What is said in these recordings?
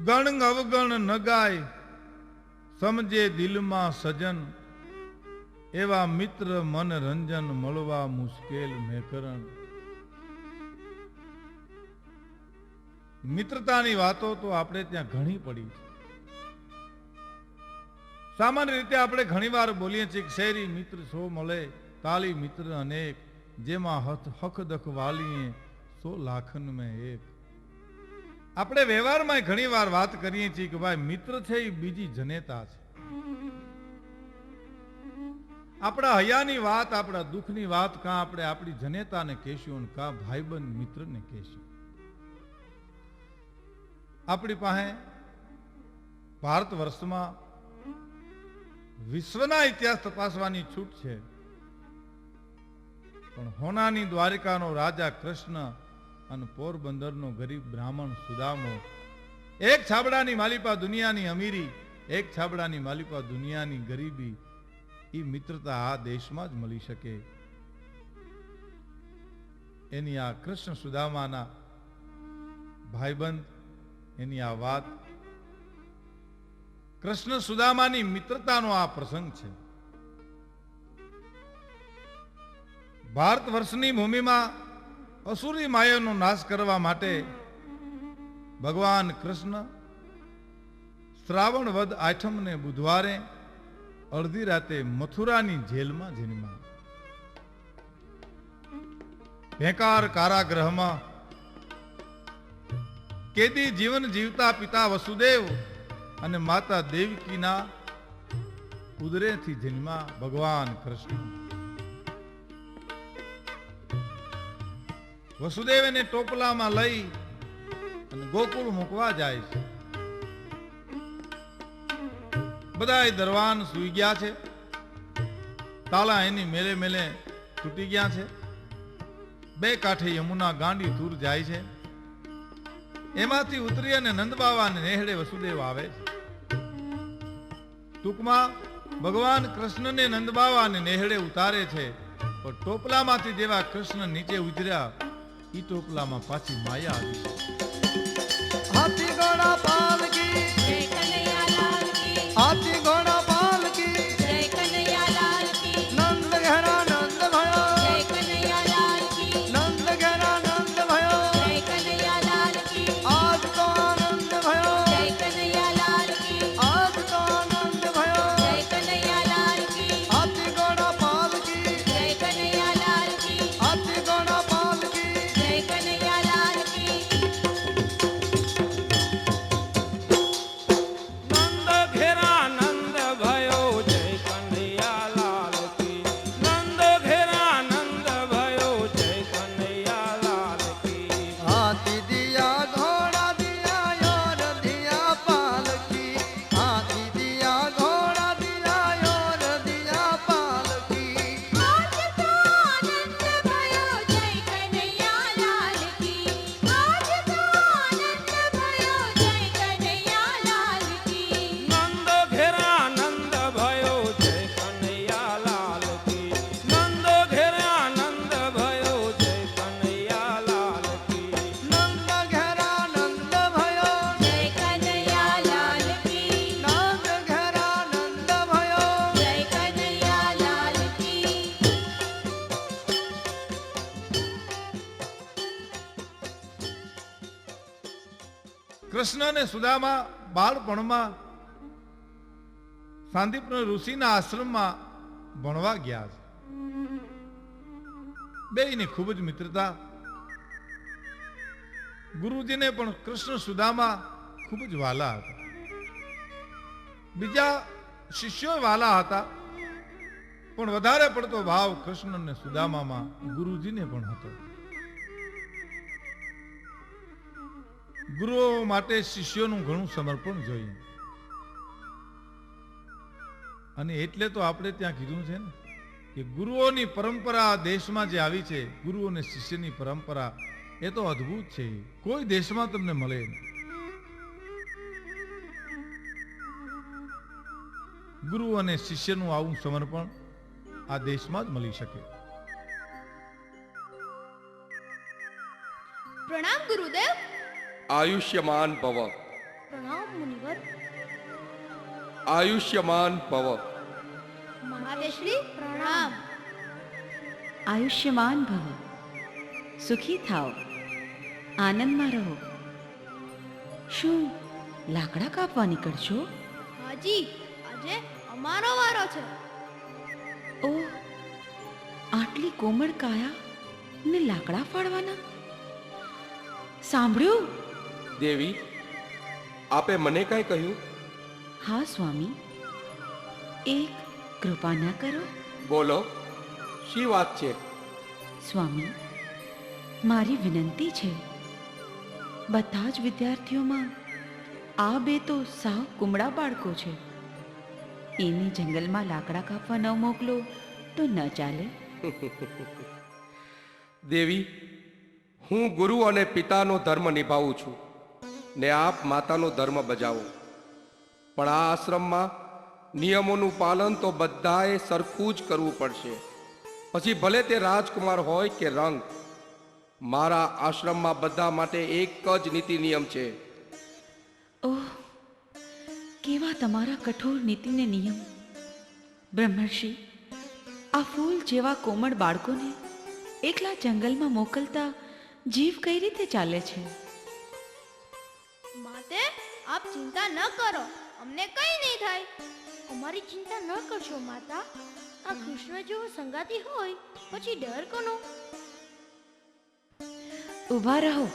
ગણ અવગણ ન ગાય સમજે દિલમાં સજન, એવા મિત્ર મન રંજન મળવા મુશ્કેલ મેકરણ. મિત્રતાની વાતો તો આપણે ત્યાં ઘણી પડી છે. સામાન્ય રીતે આપણે ઘણીવાર બોલીએ છીએ કે શેરી મિત્ર સો મળે, તાલી મિત્ર અનેક, જેમાં હક દખ વાલીએ 100 લાખન મેં એક. આપણે વ્યવહારમાં ઘણીવાર વાત કરીએ છીએ કે ભાઈ મિત્ર છે એ બીજી જનેતા છે. આપણા હયાની વાત, આપણા દુઃખની વાત કાં આપણે આપણી જનેતાને કહેશું, કાં ભાઈબંધ મિત્રને કહેશું. આપણી પાસે ભારત વર્ષમાં વિશ્વના ઇતિહાસ તપાસવાની છૂટ છે, પણ હોનાની દ્વારિકાનો રાજા કૃષ્ણ અને પોરબંદરનો ગરીબ બ્રાહ્મણ સુદામો, એક છાબડાની માલિપા દુનિયાની અમીરી, એક છાબડાની માલિપા દુનિયાની ગરીબી, એ મિત્રતા આ દેશમાં જ મળી શકે. એની આ કૃષ્ણ સુદામાના ભાઈબંધ, એની આ વાત, કૃષ્ણ સુદામાની મિત્રતાનો આ પ્રસંગ છે. ભારત વર્ષની ભૂમિમાં અસુરી માયાનો નાશ કરવા માટે ભગવાન કૃષ્ણ શ્રાવણ વદ આઠમને બુધવારે અડધી રાતે મથુરાની જેલમાં જન્મ્યા. ભેંકાર કારાગૃહમાં કેદી જીવન જીવતા પિતા વસુદેવ અને માતા દેવકીના ઉદરેથી જન્મ્યા ભગવાન કૃષ્ણ. વસુદેવ એને ટોપલામાં લઈ અને ગોકુળ મૂકવા જાય છે. બધા દરવાન સૂઈ ગયા છે, તાલા એની મેલે મેલે તૂટી ગયા છે. બે કાંઠે યમુના ગાંડી દૂર જાય છે. એમાંથી ઉતરી અને નંદબાવાને નેહડે વસુદેવ આવે છે. ટૂંકમાં ભગવાન કૃષ્ણને નંદબાવાને નેહડે ઉતારે છે, પણ ટોપલામાંથી જેવા કૃષ્ણ નીચે ઉતર્યા, ઈ ટોપલામાં પાછી માયા આવી. હાથી ઘોડા પાલકી જય કનૈયાલાલ કી, હાથી ઘોડા પાલકી જય કનૈયાલાલ કી, નંદ ઘેરા નંદ ભયો જય કનૈયાલાલ કી, નંદ ઘેરા નંદ ભયો જય કનૈયાલાલ કી, આજ તો આનંદ ભયો જય કનૈયાલાલ કી, આજ તો આનંદ ભયો જય કનૈયાલાલ કી, હાથી ઘોડા પાલકી જય કનૈયાલાલ કી, હાથી ઘોડા પાલકી જય કનૈયાલાલ કી. નંદ ઘેરા નંદ ભયો જય કનૈયાલાલ કી, નંદ ઘેરા નંદ ભયો જય કનૈયાલાલ કી. હાથી દિયા ઘોડા દિયા યોર દિયા પાલકી, હાથી દિયા ઘોડા દિયા યોર દિયા પાલકી. આજ તો આનંદ ભયો જય કનૈયાલાલ કી, આજ તો આનંદ ભયો જય કનૈયાલાલ કી. નંદ ઘેરા નંદ ભયો જય કનૈયાલાલ કી, નંદ ઘેરા નંદ ભયો જય કનૈયાલાલ કી. નંદ ઘેરા નંદ ભયો જય કનૈયાલાલ કી, નંદ ઘેરા નંદ ભયો જય કનૈયાલાલ કી. કૃષ્ણ અને સુદામા બાળપણમાં સાંદીપન ઋષિના આશ્રમમાં ભણવા ગયા છે. બેયની ખૂબ જ મિત્રતા. ગુરુજીને પણ કૃષ્ણ સુદામા ખૂબ જ વાલા હતા. બીજા શિષ્યો વાલા હતા, પણ વધારે પડતો ભાવ કૃષ્ણ અને સુદામામાં ગુરુજીને પણ હતો. ગુરુઓ માટે શિષ્યોનું ઘણું સમર્પણ જોઈએ, અને એટલે તો આપણે ત્યાં કીધું છે ને કે ગુરુઓની પરંપરા દેશમાં જે આવી છે, ગુરુ અને શિષ્યની પરંપરા, એ તો અદ્ભુત છે. કોઈ દેશમાં તમને મળે નહીં. ગુરુ અને શિષ્યનું આવું સમર્પણ આ દેશમાં જ મળી શકે. પ્રણામ ગુરુદેવ. આયુષ્યમાન ભવ. પ્રણામ મુનિવર? આયુષ્યમાન ભવ. માતેશ્રી પ્રણામ. આયુષ્યમાન ભવ, સુખી થાઓ, આનંદમાં રહો. શું લાકડા કાપવા નીકળશો? હાજી, આજે અમારો વારો છે. ઓહ, આટલી કોમળ કાયા ને લાકડા ફાડવાના? સાંભળ્યું? દેવી, આપે મને કાંઈ કહ્યું? હા સ્વામી, એક કૃપા ના કરો? બોલો, શી વાત છે? સ્વામી, મારી વિનંતી છે. બધા જ વિદ્યાર્થીઓમાં આ બે તો સાવ કુમળા બાળકો છે. એને જંગલમાં લાકડા કાપવા ન મોકલો તો ન ચાલે. દેવી, હું ગુરુ અને પિતાનો ધર્મ નિભાવું છું ને આપ માતાનો ધર્મ બજાવો. પણ આ આશ્રમમાં નિયમોનું પાલન તો બધાએ સરખું જ કરવું પડશે. પછી ભલે તે રાજકુમાર હોય કે રંગ. મારા આશ્રમમાં બધા માટે એક જ નીતિ નિયમ છે. ઓહ, કેવા તમારા કઠોર નીતિને નિયમ! બ્રહ્મર્ષિ, આ ફૂલ જેવા કોમળ બાળકોને એકલા જંગલમાં મોકલતા જીવ કઈ રીતે ચાલે છે? માતે, આપ ચિંતા ન કરો, અમને કંઈ નહીં થાય. અમારી ચિંતા ન કરશો માતા. આ કૃષ્ણ જેવો સંગાતી હોય પછી ડર કોનો? ઊભા રહો.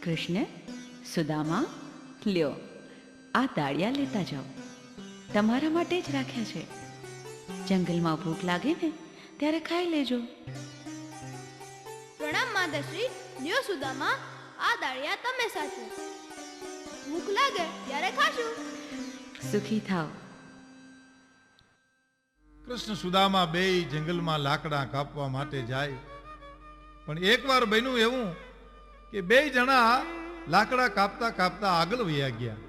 કૃષ્ણ, સુદામા, લ્યો આ દાળિયા લેતા જાઓ. તમારા માટે જ રાખ્યા છે. જંગલમાં ભૂખ લાગે ને ત્યારે ખાઈ લેજો. પ્રણામ માતાશ્રી. લ્યો સુદામા, આ દાળિયા તમે સાચો. ભૂખ લાગે ત્યારે ખાશું. સુખી થાઓ. કૃષ્ણ સુદામા બેય જંગલમાં લાકડા કાપવા માટે જાય. પણ એકવાર બન્યું એવું કે બેય જણા લાકડા કાપતા કાપતા આગળ વયા ગયા,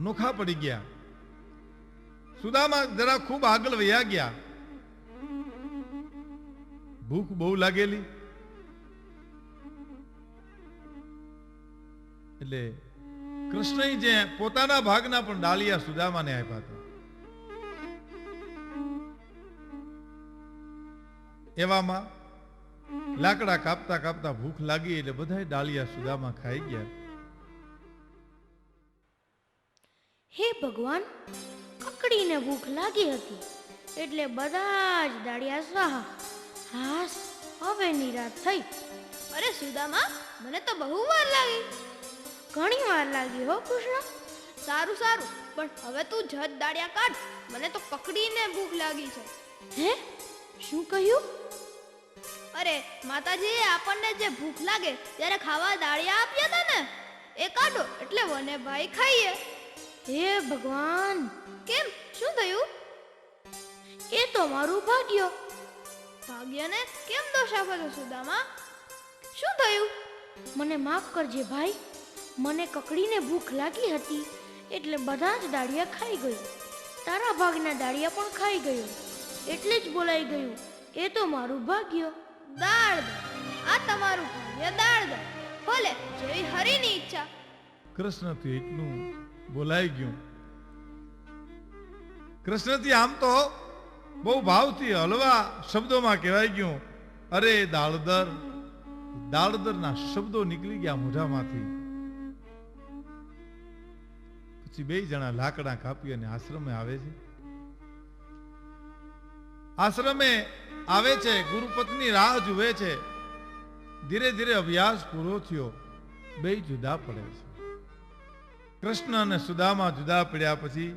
નોખા પડી ગયા. સુદામા જરા ખૂબ આગળ વયા ગયા. ભૂખ બહુ લાગેલી એટલે કૃષ્ણએ જે પોતાના ભાગના પણ ડાલિયા સુદામાને આપ્યા હતા. એવામાં લાકડા કાપતા કાપતા ભૂખ લાગી એટલે બધા ડાલિયા સુદામા ખાઈ ગયા. હે ભગવાન, કકડીને ભૂખ લાગી હતી એટલે બધા જ દાળિયા સ્વાહા. હાસ, હવે નિરાત થઈ. અરે સુદામા, મને તો બહુ વાર લાગી. ઘણી વાર લાગી હો કૃષ્ણ. સારું સારું, પણ હવે તું જત દાળિયા કાઢ. મને તો કકડીને ભૂખ લાગી છે. હે, શું કહ્યું? અરે માતાજીએ આપણને જે ભૂખ લાગે ત્યારે ખાવા દાળિયા આપ્યા હતા ને, એ કાઢો એટલે વને ભાઈ ખાઈએ. હે ભગવાન, કેમ, શું થયું? એ તો મારું ભાગ્ય. ભાગ્યને કેમ દોષ આપો છો સુદામા? શું થયું? મને માફ કરજે ભાઈ. મને કકડીને ભૂખ લાગી હતી એટલે બધા જ દાળિયા ખાઈ ગયું. તારા ભાગના દાળિયા પણ ખાઈ ગયો એટલે જ બોલાઈ ગયું. એ તો મારું ભાગ્ય. દાળ દો, આ તમારું ભાગ્ય. દાળ દો, ભલે જેવી હરિની ઈચ્છા. કૃષ્ણથી એટલું બોલાઈ ગયું. કૃષ્ણથી આમ તો બહુ ભાવથી હળવા શબ્દોમાં કહેવાય ગયું, અરે દાળદર. દાળદરના શબ્દો નીકળી ગયા મોઢામાંથી. પછી બે જણા લાકડા કાપી અને આશ્રમે આવે છે. આશ્રમે આવે છે, ગુરુપત્ની રાહ જુએ છે. ધીરે ધીરે અભ્યાસ પૂરો થયો, બે જુદા પડે છે. કૃષ્ણ અને સુદામા જુદા પડ્યા પછી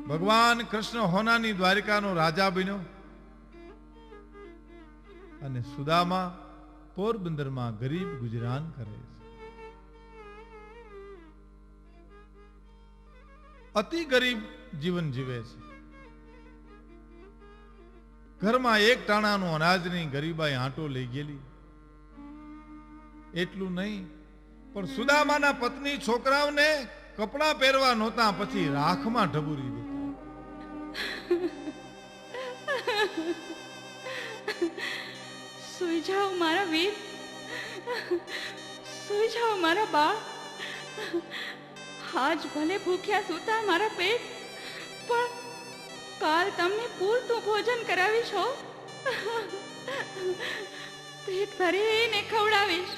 ભગવાન કૃષ્ણ હોનાની દ્વારિકાનો રાજા બન્યો અને સુદામા પોરબંદરમાં ગરીબ ગુજરાન કરે છે. અતિ ગરીબ જીવન જીવે છે. ઘરમાં એક ટાણાનું અનાજની ગરીબાઈ આંટો લઈ ગયેલી. એટલું નહીં, પણ સુદામાના પત્ની છોકરાઓને કપડાં પહેરવા નહોતા, પછી રાખમાં ઢબુરી દીધા. સુઈ જાઓ મારા વીર, સૂઈ જાઓ મારા બાળ. આજ ભલે ભૂખ્યા સૂતા મારા પેટ, પણ કાલ તમને પૂરતું ભોજન કરાવીશ હો. પેટ ભરીને ખવડાવીશ.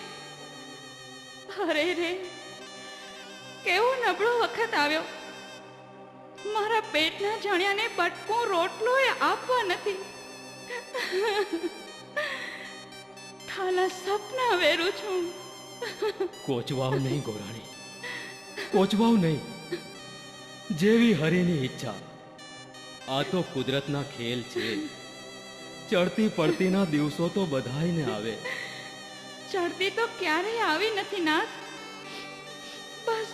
અરે રે, કેવો નબળો વખત આવ્યો. મારા પેટના જણ્યાને બટકું રોટલો આપવા નથી. ઠાલા સપના વેરું છું. કોચવાવ નહીં ગોરાણી, કોચવાવ નહીં. જેવી હરિની ઈચ્છા. આ તો કુદરતના ખેલ છે. ચડતી પડતીના દિવસો તો બધાયને આવે. ચડતી તો ક્યારેય આવી નથી નાથ. બસ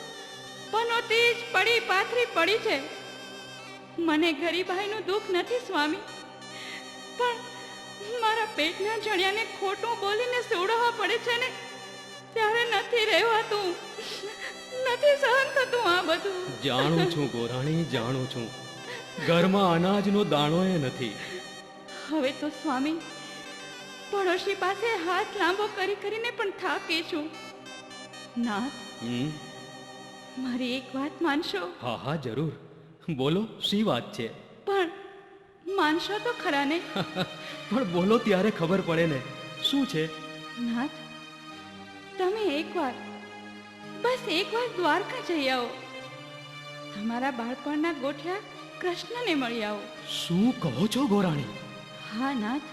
પનોતી જ પડી પાથરી પડી છે. મને ગરીબાઈનું દુઃખ નથી સ્વામી, પણ મારા પેટના જણ્યાને ખોટું બોલીને સુવડાવવા પડે છે ને, ત્યારે નથી રહેવાતું, નથી સહન થતું આ બધું. જાણું છું ગોરાણી, જાણું છું. ઘરમાં અનાજનો દાણોય નથી. હવે તો સ્વામી પડોશી પાસે હાથ લાંબો કરી કરીને પણ થાકી છું. નાથ, હમ, મારી એક વાત માનશો? હા હા જરૂર, બોલો, શી વાત છે? પણ માનશો તો ખરા ને? પણ બોલો ત્યારે ખબર પડે ને, શું છે? નાથ, તમે એકવાર, બસ એકવાર દ્વારકા જઈ આવો. તમારા બાળપણના ગોઠિયા કૃષ્ણને મળી આવો. શું કહો છો ગોરાણી? હા નાથ,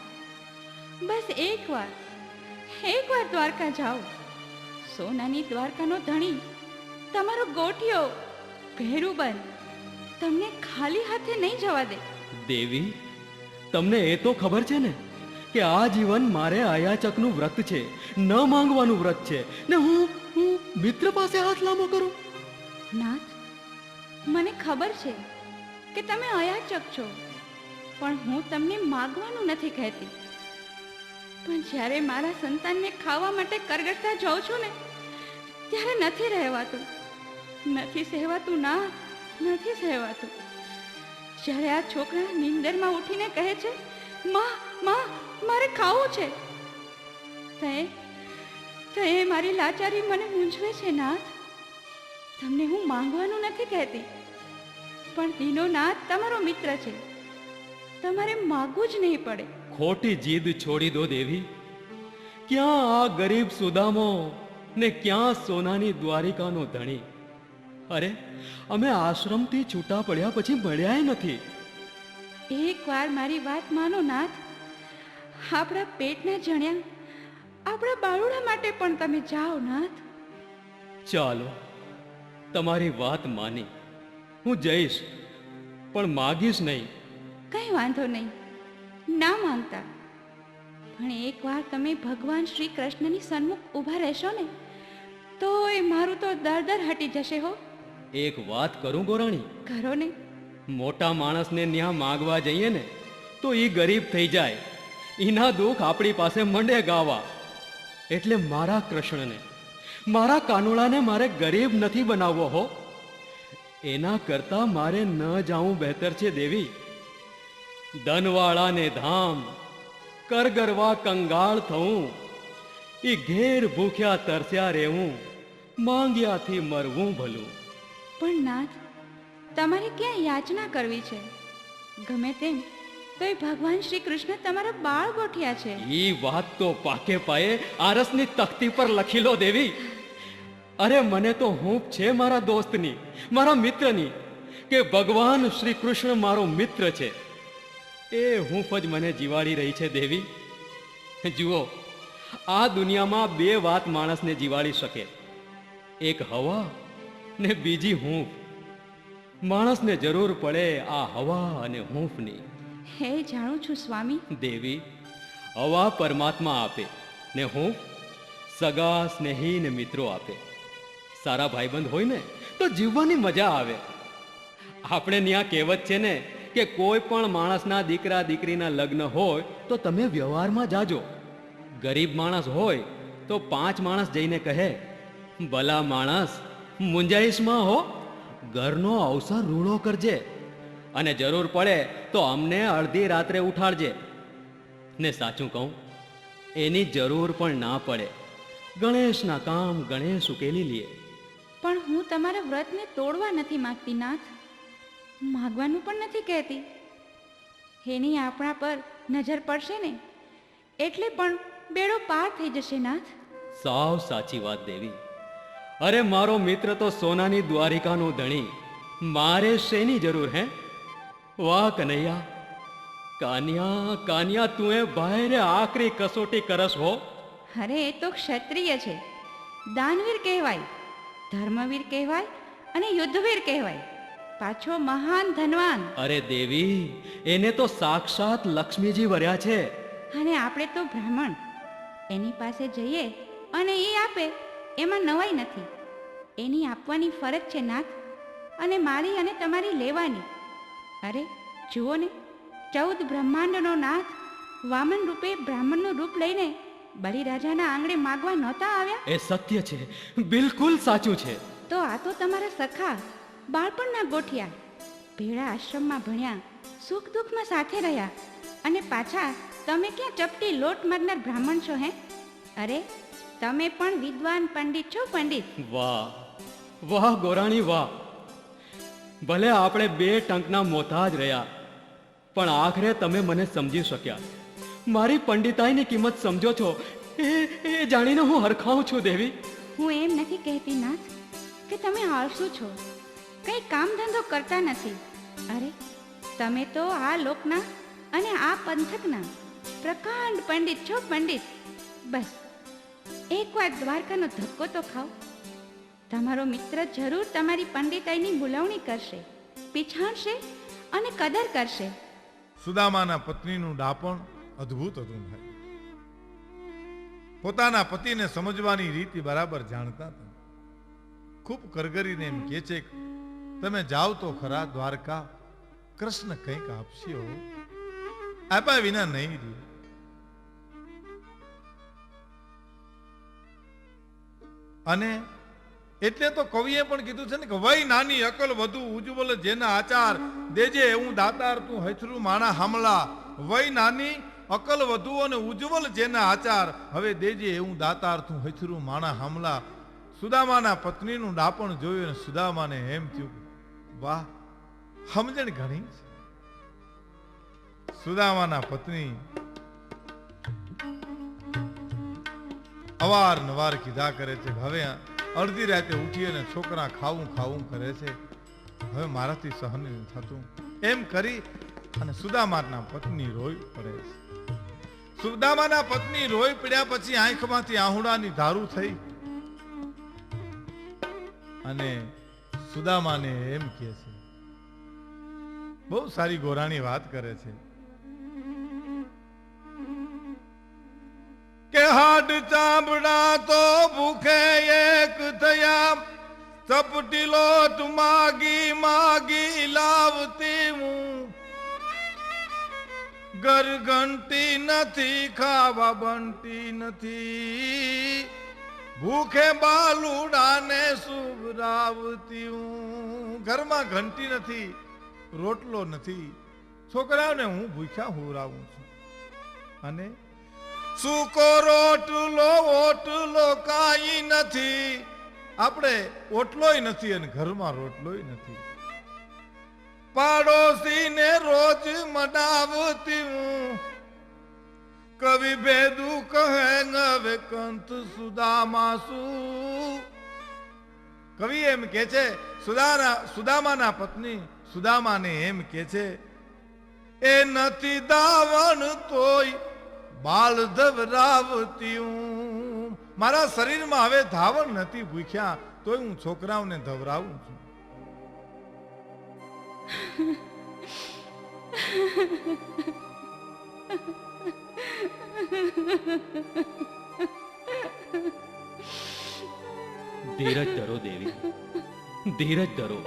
બસ એકવાર દ્વારકા જાઓ. સોનાની દ્વારકાનો ધણી તમારો ગોઠિયો ભેરુબન તમને ખાલી હાથે નહીં જવા દે. દેવી, તમને એ તો ખબર છે ને કે આ જીવન મારે આયાચકનું વ્રત છે, ન માંગવાનું વ્રત છે, ને હું મિત્ર પાસે હાથ લાંબો કરું? નાથ, મને ખબર છે કે તમે અયાચક છો, પણ હું તમને માગવાનું નથી કહેતી. પણ જ્યારે મારા સંતાનને ખાવા માટે કરગરતા જાઉં છું ને, ત્યારે નથી રહેવાતું, નથી સહેવાતું. ના, નથી સહેવાતું. જ્યારે આ છોકરા નીંદરમાં ઉઠીને કહે છે, માં માં મારે ખાવું છે, તો એ મારી લાચારી મને મૂંઝવે છે. નાથ, તમને હું માંગવાનું નથી કહેતી, પણ દીનોનાથ તમારો મિત્ર છે, તમારે માગવું જ નહીં પડે. ખોટી જીદ છોડી દો દેવી. ક્યાં આ ગરીબ સુદામો ને ક્યાં સોનાની દ્વારિકાનો ધણી? અરે, અમે આશ્રમથી છૂટા પડ્યા પછી મળ્યાય નથી. એકવાર મારી વાત માનો નાથ. આપણા પેટના જણ્યા, આપણા બાળુડા માટે પણ તમે જાઓ નાથ. ચાલો, તમારી વાત માની. હું જઈશ, પણ માગીશ નહીં. કંઈ વાંધો નહીં, ના માંગતા. પણ એકવાર તમે ભગવાન શ્રી કૃષ્ણની સન્મુખ ઊભા રહેશો ને, તો એ મારું તો દર હટી જશે હો. એક વાત કરું ગોરાણી? કરો ને. મોટા માણસને ન્યા માગવા જઈએ ને તો એ ગરીબ થઈ જાય, એના દુઃખ આપણી પાસે મંડે ગાવા. એટલે મારા કૃષ્ણને, મારા કાનુડાને મારે ગરીબ નથી બનાવવો હો. એના કરતા મારે ન જાવું બહેતર છે દેવી. ધનવાળાને ધામ, કરગરવા કંગાળ થવું, એ ઘેર ભૂખ્યા તરસ્યા રહેવું, માંગ્યાથી મરવું ભલું. પણ નાથ, તમારે ક્યાં યાચના કરવી છે? ગમે તેમ તો એ ભગવાન શ્રી કૃષ્ણ તમારા બાળ ગોઠિયા છે. ઈ વાત તો પાકે પાયે આરસની તખ્તી પર લખી લો દેવી. અરે, મને તો હૂંફ છે મારા દોસ્તની, મારા મિત્રની, કે ભગવાન શ્રી કૃષ્ણ મારો મિત્ર છે. એ હૂંફ જ મને જીવાડી રહી છે દેવી. જુઓ, આ દુનિયામાં બે વાત માણસને જીવાડી શકે, એક હવા ને બીજી હૂંફ. માણસને જરૂર પડે આ હવા અને હૂંફની. હે જાણું છું સ્વામી. દેવી, હવા પરમાત્મા આપે ને હૂંફ સગા સ્નેહી ને મિત્રો આપે. સારા ભાઈબંધ હોય ને તો જીવવાની મજા આવે. આપણે ત્યાં કહેવત છે ને કે કોઈ પણ માણસના દીકરા દીકરીના લગ્ન હોય તો તમે વ્યવહારમાં જાજો. ગરીબ માણસ હોય તો 5 માણસ જઈને કહે, ભલા માણસ મુંજાઈશમાં હો, ઘરનો અવસર રૂડો કરજે, અને જરૂર પડે તો અમને અડધી રાત્રે ઉઠાડજે. ને સાચું કહું, એની જરૂર પણ ના પડે ગણેશના કામ ગણેશ ઉકેલી લે. પણ હું તમારા વ્રતને તોડવા નથી માંગતી નાથ, માગવાનું પણ નથી કહેતી. એની આપણા પર નજર પડશે ને એટલે પણ બેડો પાર થઈ જશે નાથ. સાવ સાચી વાત દેવી. અરે મારો મિત્ર તો સોનાની દ્વારિકાનો ધણી, મારે શેની જરૂર હે? વાહ કનૈયા, કાન્યા કાન્યા તું એ ભાઈરે આકરી કસોટી કરસ હો. અરે એ તો ક્ષત્રિય છે, દાનવીર કહેવાય, ધર્મવીર કહેવાય અને યુદ્ધવીર કહેવાય, પાછો મહાન ધનવાન. અરે દેવી, એને તો સાક્ષાત લક્ષ્મીજી વર્યા છે. અને આપણે તો બ્રાહ્મણ, એની પાસે જઈએ અને એ આપે એમાં નવાઈ નથી. એની આપવાની ફરજ છે નાથ, અને મારી અને તમારી લેવાની. અરે જુઓ ને, 14 બ્રહ્માંડનો નાથ વામન રૂપે બ્રાહ્મણનું રૂપ લઈને બલિરાજાના આંગણે માગવા નહોતા આવ્યા? એ સત્ય છે, બિલકુલ સાચું છે. તો આ તો તમારા સખા, બાળપણના ગોઠિયા, ભેળા આશ્રમમાં ભણ્યા, સુખ દુઃખમાં સાથે રહ્યા, અને પાછા તમે ક્યાં ચપટી લોટ મારનાર બ્રાહ્મણ છો હે? અરે તમે પણ વિદ્વાન પંડિત છો પંડિત. વાહ વાહ ગોરાણી વાહ. ભલે આપણે 2 ટંકના મોથા જ રહ્યા, પણ આખરે તમે મને સમજી શક્યા. મારી પંડિતાઈની કિંમત સમજો છો એ જાણીને હું હરખાઉં છું દેવી. હું એમ નથી કહેતી નાથ કે તમે આળસુ છો, કંઈ કામ ધંધો કરતા નથી. અરે તમે તો આ લોકના અને આ પંથકના પ્રકાંડ પંડિત છો પંડિત. બસ એકવાર દ્વારકાનો ધક્કો તો ખાઓ. તમારો મિત્ર જરૂર તમારી પંડિતાઈની બોલાવણી કરશે, પીછાણશે અને કદર કરશે. સુદામાના પત્નીનું ડાપણ અદ્ભુત હતું ભાઈ. પોતાના પતિને સમજવાની રીતિ બરાબર જાણતા હતા. ખૂબ કરગરીને એમ કહે છે કે તમે જાઓ તો ખરા દ્વારકા, કૃષ્ણ કંઈક આપશે હો, આપ્યા વિના નહીં રહે. અને એટલે તો કવિએ પણ કીધું છે ને કે વય નાની અકલ વધુ ઉજ્જવલ જેના આચાર, દેજે એવું દાતાર તું હથરું માણા હામલા. વય નાની અકલ વધુ અને ઉજ્જવલ જેના આચાર, હવે દેજે એવું દાતાર તું હથરું માણા હામલા. સુદામાના પત્નીનું ડાપણ જોયું અને સુદામાને એમ થયું, વાહ સમજણ ઘણી છે. સુદામાના પત્ની અવારનવાર કીધા કરે છે, હવે અડધી રાતે ઉઠી અને છોકરા ખાવું ખાવું કરે છે, હવે મારાથી સહન નથી થતું. એમ કરી અને સુદામાના પત્ની રોઈ પડે છે. સુદામાના પત્ની રોઈ પડ્યા પછી આંખમાંથી આહુડાની ધારું થઈ અને સુદામાને એમ કહે છે, બહુ સારી ગોરાણી વાત કરે છે કે હાડ ચામડા તો ભૂખે એક થયા, ચપટી લોટ માગી માગી લાવતી હું, ઘર ઘંટી નથી ખાવા બનતી નથી, ભૂખે બાલુડાને સુવરાવતી હું. ઘરમાં ઘંટી નથી, રોટલો નથી, છોકરાઓને હું ભૂખ્યા હુરાવું છું. અને સૂકો રોટલો ઓટલો કાઈ નથી, આપણે ઓટલોય નથી અને ઘરમાં રોટલોય નથી, પાડોશીને રોજ મનાવતી હું, કવિ ભેદુ કહે હવે કંત સુદામા શું. કવિ એમ કે છે, સુદામાના પત્ની સુદામાને એમ કે છે, એ નથી દાવણ તોય બાલ ધવરાવતી હું. મારા શરીરમાં હવે ધાવણ નથી ભૂખ્યા, તોય હું છોકરાઓને ધવરાવું છું. ધીરજ ધરો દેવી, ધીરજ ધરો.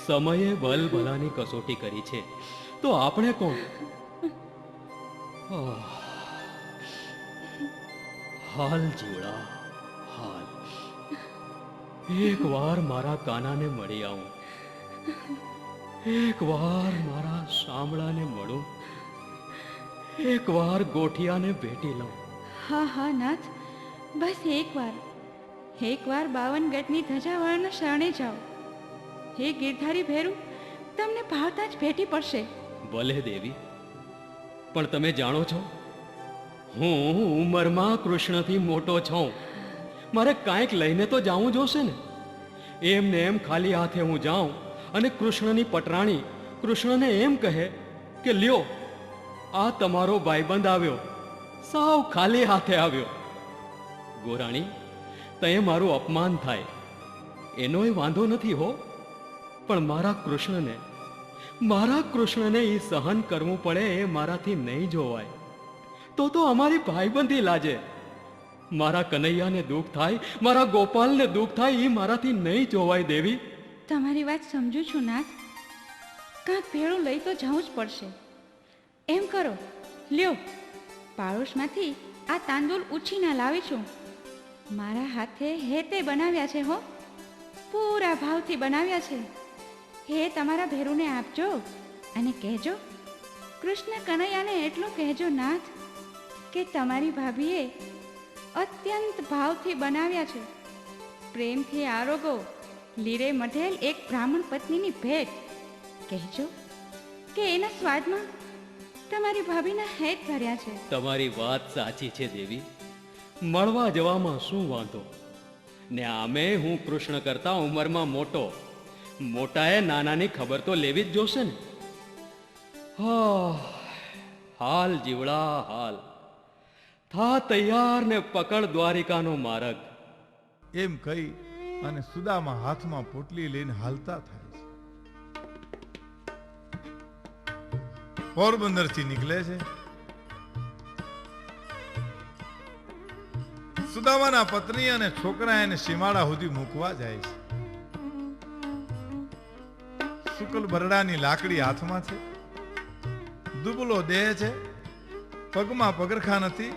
સમયે બલ ભલાની કસોટી કરી છે તો આપણે કોણ? હાલ જીવડા હાલ, એક વાર મારા કાનાને મળી આવું, એક વાર મારા શામળાને મળું, એક વાર ગોઠિયાને ભેટી લઉં. હા હા નાથ, બસ એકવાર 52 ગઢની ધજાવાળાના શરણે જાઓ. હે ગિરધારી ભેરું, તમને ભાવતા જ ભેટી પડશે. ભલે દેવી, પણ તમે જાણો છો, હું ઉંમરમાં કૃષ્ણથી મોટો છું. મારે કાંઈક લઈને તો જાવું જોશે ને. એમને એમ ખાલી હાથે હું જાઉં અને કૃષ્ણની પટરાણી કૃષ્ણને એમ કહે કે લ્યો, આ તમારો ભાઈબંધ આવ્યો, સાવ ખાલી હાથે આવ્યો. ગોરાણી, તે મારું અપમાન થાય એનોય વાંધો નથી હો, પણ મારા કૃષ્ણને એ સહન કરવું પડે એ મારાથી નહીં જોવાય. તો અમારી ભાઈબંધી લાજે. મારા કનૈયાને દુઃખ થાય, મારા ગોપાલને દુઃખ થાય, એ મારાથી નહીં જોવાય દેવી. તમારી વાત સમજુ છું નાથ. કાંક ભેળું લઈ તો જવું જ પડશે. એમ કરો, લ્યો, પાડોશમાંથી આ તાંદૂળ ઉછીના લાવી છું. મારા હાથે હેતે બનાવ્યા છે હો, પૂરા ભાવથી બનાવ્યા છે. હે તમારા ભેરુને આપજો અને કહેજો, કૃષ્ણ કનૈયાને એટલું કહેજો નાથ કે તમારી ભાભીએ અત્યંત ભાવથી બનાવ્યા છે. પ્રેમથી આરોગો લીરે મઢેલ એક બ્રાહ્મણ પત્નીની ભેટ. કહેજો કે એના સ્વાદમાં તમારી ભાભીના હેત ભર્યા છે. તમારી વાત સાચી છે દેવી, મળવા જવામાં શું વાંધો. ને આમે હું કૃષ્ણ કરતા ઉંમરમાં મોટો, મોટાએ નાનાની ખબર તો લેવી જ જોશે ને. હાલ જીવડા હાલ, થા તૈયાર ને પકડ દ્વારિકાનો માર્ગ. એમ કહી અને સુદામા હાથમાં પોટલી લઈને હાલતા થાય છે. પોરબંદરથી નીકળે છે. સુદામાના પત્ની અને છોકરા એને સીમાડા સુધી મૂકવા જાય છે. શુક્લ બરડાની લાકડી હાથમાં છે, દુબળો દેહ છે, પગમાં પગરખા નથી.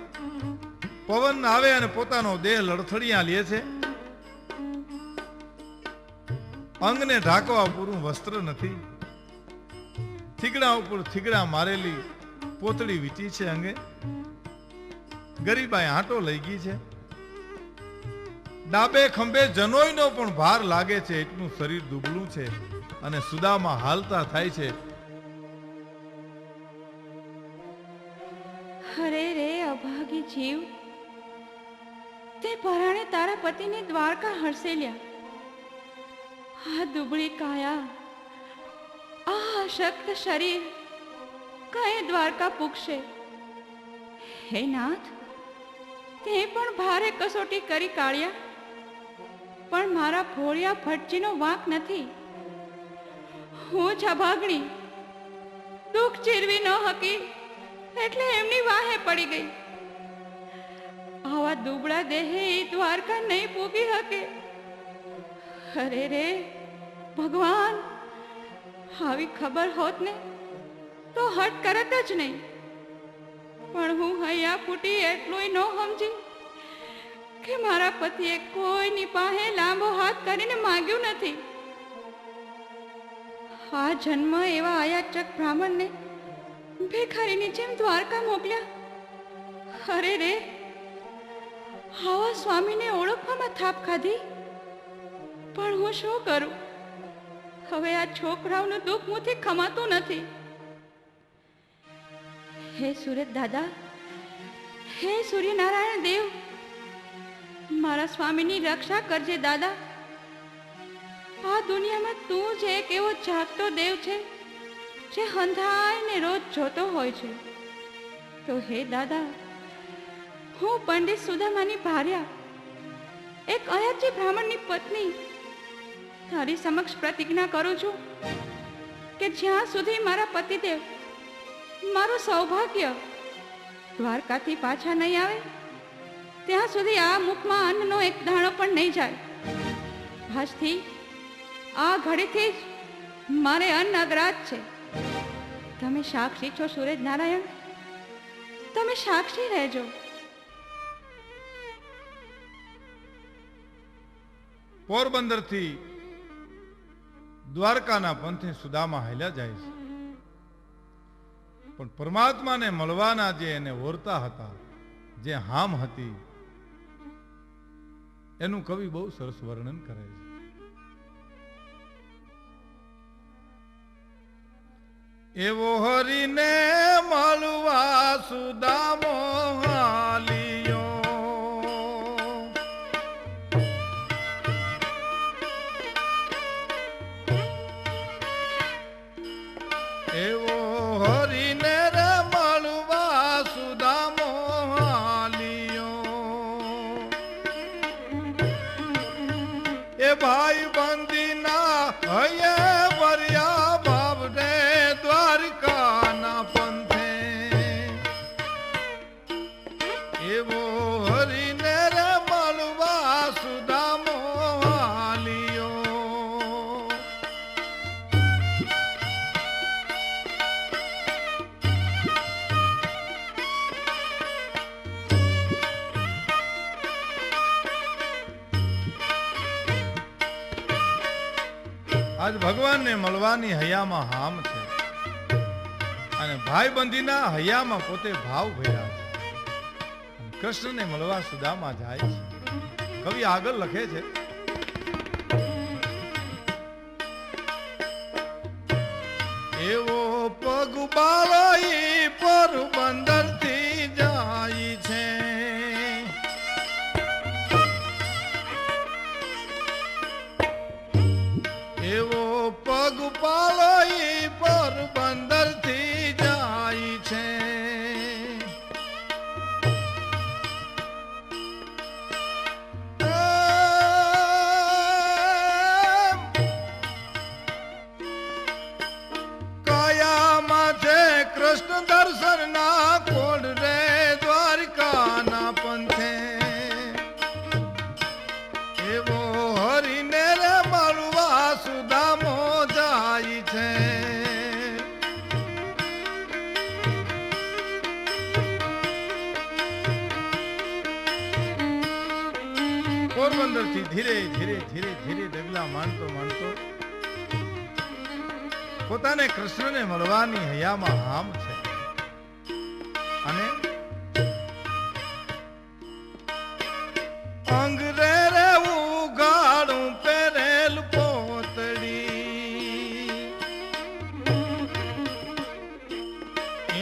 પવન આવે અને પોતાનો દેહ લડથડિયા લે છે. અંગને ઢાંકવા પૂરું વસ્ત્ર નથી. થીગડા ઉપર થીગડા મારેલી પોતળી વીટી છે અંગે. ગરીબાઈ આંટો લઈ ગઈ છે. ડાબે ખંભે જનોઈનો પણ ભાર લાગે છે, એટલું શરીર દુબળું છે. અને સુદામા હાલતા થાય છે. અરે રે અભાગી જીવ, તે પરાણે તારા પતિને દ્વારકા હરસેલ્યા. આ દુબળી કાયા, આ અશક્ત શરીર કઈ દ્વારકા પૂગશે? હે નાથ, તે પણ ભારે કસોટી કરી કાઢ્યા, પણ મારા ભોળિયા ભટજીનો વાંક નથી. હું જ અભાગણી, દુઃખ ચીરવી ન હકી એટલે એમની વાહે પડી ગઈ. આવા દુબળા દેહે એ દ્વારકા નહીં પૂગી શકે. અરે રે ભગવાન, આવી ખબર હોત ને તો હટ કરત જ નહીં. પણ હું હૈયા ફૂટી એટલું ન સમજી કે મારા પતિએ કોઈની પાસે લાંબો હાથ કરીને માંગ્યું નથી. આ જન્મ એવા અયાચક બ્રાહ્મણને ભિખારીની જેમ દ્વારકા મોકલ્યા. અરે રે, આવા સ્વામીને ઓળખવામાં થાપ ખાધી. પણ હું શું કરું? હવે આ છોકરાઓનું દુઃખ મુથી ખમાતું નથી. હે સુરત દાદા, હે સૂર્યનારાયણ દેવ, મારા સ્વામીની રક્ષા કરજે દાદા. આ દુનિયામાં તું જ એક એવો જાગતો દેવ છે જે હંધાઈને રોજ જોતો હોય છે. તો હે દાદા, હું પંડિત સુદામાની ભાર્યા, એક અયાચી બ્રાહ્મણની પત્ની, તારી સમક્ષ પ્રતિજ્ઞા કરું છું કે જ્યાં સુધી મારા પતિદેવ, મારું સૌભાગ્ય દ્વારકાથી પાછા નહીં આવે ત્યાં સુધી આ મુખમાં અન્નનો એક દાણો પણ નહીં જાય. આજથી આ ઘડીથી જ મારે અન્ન અગ્રાજ છે. તમે સાક્ષી છો સૂરજ નારાયણ, તમે સાક્ષી રહેજો. પોરબંદરથી દ્વારકાના પંથે સુદામા હાલ્યા જાય છે. પણ પરમાત્માને મળવાના જે એને ઓરતા હતા, જે હામ હતી, એનું કવિ બહુ સરસ વર્ણન કરે છે. એવો હરીને મળવા સુદામો હાલિયો, એવો હરીને રે મળવા સુદામો હાલિયો, એ ભાઈ બંદીના હૈયે વર્યા બાબડે દ્વારકાના પંથે, એવો હરીને રે મળવા સુદામો હાલિયો. આજ ભગવાનને મળવાની હૈયામાં હામ છે અને ભાઈબંધીના હૈયામાં પોતે ભાવ ભર્યા છે. અને કૃષ્ણને મળવા સુદામા જાય છે. કવિ આગળ લખે છે, એવો પગ બાળાઈ પર બંદરથી જાય છે, એવો પગ પાળાઈ પર બંદરથી જાય છે. કાયામાં છે કૃષ્ણ દર્શનના કોડ રે દ્વારકાના પંથે, એવો હરીને રે મળવા સુદામો જાય છે. પોરબંદર થી ધીરે ધીરે ધીરે ધીરે ડગલા માંડતો માંડતો પોતાને કૃષ્ણને મળવાની હૈયામાં હામ છે. અને અંગરે રે ઉગાડું પહેરેલ પોતડી,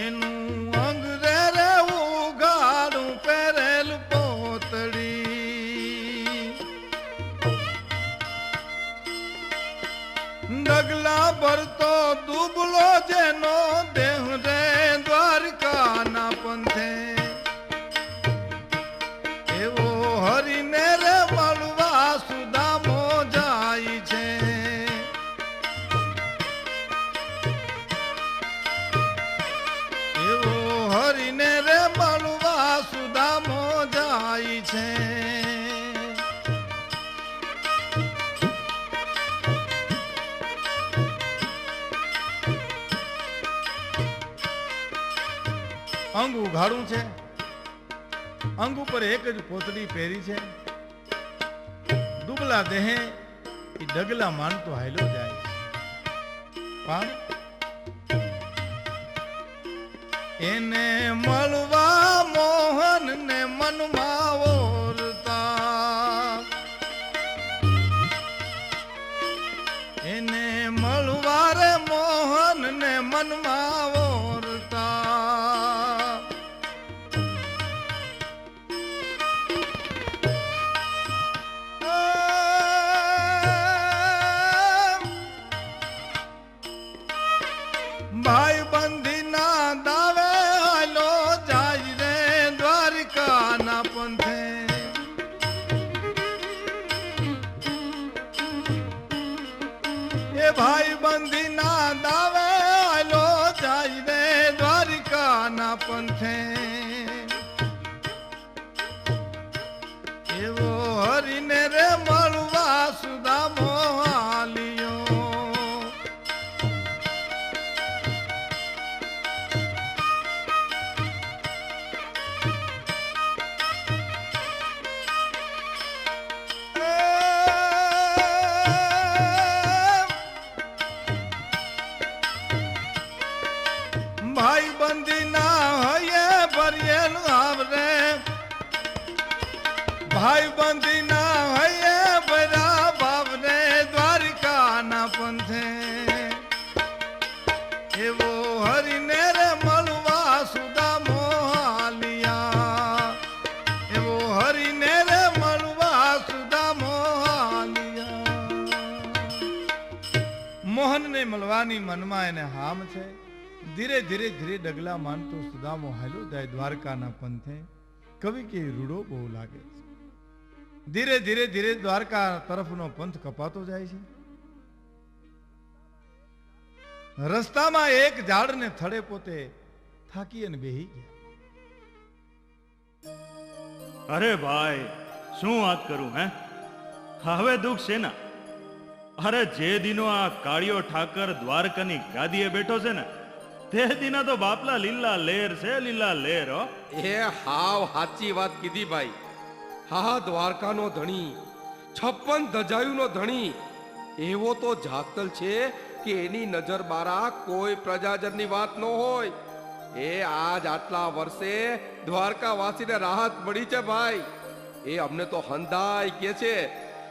એનું અંગરે રે ઉગાડું પહેરેલ પોતડી, ડગલા ભરતો દુબળો જેનો દેહ રે દ્વારકાના પંથે, એવો હરીને રે મળવા સુદામો જાય છે. એવો હરીને રે મળવા સુદામો જાય છે. અંગ ઉઘાડું છે, અંગ ઉપર એક જ પોતડી પહેરી છે, દુબળા દેહે એ ડગલા માનતો હાયલો જાય છે. પણ એને મળવા મોહન ને મનમાં ઓરતા, એને મળવા રે મોહન ને મનમાં ઓરતા, ભાઈ બંધીના દાવે હાલો જાય રે દ્વારકાના પંથે, કૃષ્ણને મળવાની મનમાં એને હામ છે. ધીરે ધીરે ધીરે ડગલા માનતો સુદામો હાલ્યો જાય દ્વારકાના પંથે. કવિ કે રૂડો બહુ લાગે છે. ધીરે ધીરે ધીરે દ્વારકા તરફનો પંથ કપાતો જાય છે. રસ્તામાં એક ઝાડને થડે પોતે થાકી અને બેહી ગયા. અરે ભાઈ, શું વાત કરું હે? હવે દુઃખ છે ના? અરે જે દિનો આ કાળિયો ઠાકર દ્વારકાની ગાદીએ બેઠો છે ને, તે દિના તો બાપલા લીલા લેર છે, લીલા લેર હો. એ હાવ સાચી વાત કીધી ભાઈ. હા, દ્વારકાનો ધણી, 56 ધજાયુનો ધણી એવો તો જાતલ છે કે એની નજર બારા કોઈ પ્રજાજનની વાત ન હોય. એ આજ આટલા વર્ષે દ્વારકાવાસીને રાહત મળી છે ભાઈ. એ અમને તો હંધાઈ કે છે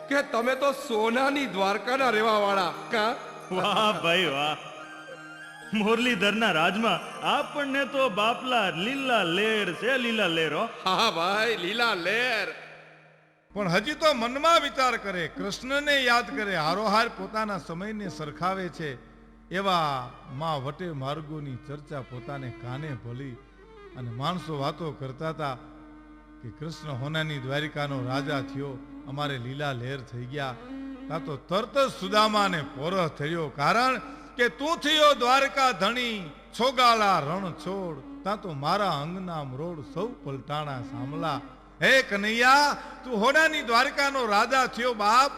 કે તમે તો સોનાની દ્વારકાના રહેવા વાળા. કા વાહ ભાઈ વાહ. મુરલીધરના રાજમાં આપણને તો બાપલા લીલા લેર છે, લીલા લેર હો. હા ભાઈ, લીલા લેર. પણ હજી તો મનમાં વિચાર કરે, કૃષ્ણને યાદ કરે, હારોહાર પોતાના સમયને સરખાવે છે. એવા માં વટે માર્ગોની ચર્ચા પોતાને કાને ભળી અને માણસો વાતો કરતા હતા કે કૃષ્ણ હોનાની દ્વારિકાનો રાજા થયો, અમારે લીલા લહેર થઈ ગયા. તા તો તરત જ સુદામાને પોરહ થયો, કારણ કે તું થયો દ્વારકા ધણી, છોગાલા રણ છોડ. તા તો મારા અંગના મરોડ સૌ પલટાણા સામલા. હે કનૈયા, તું હોનાની દ્વારકાનો રાજા થયો બાપ,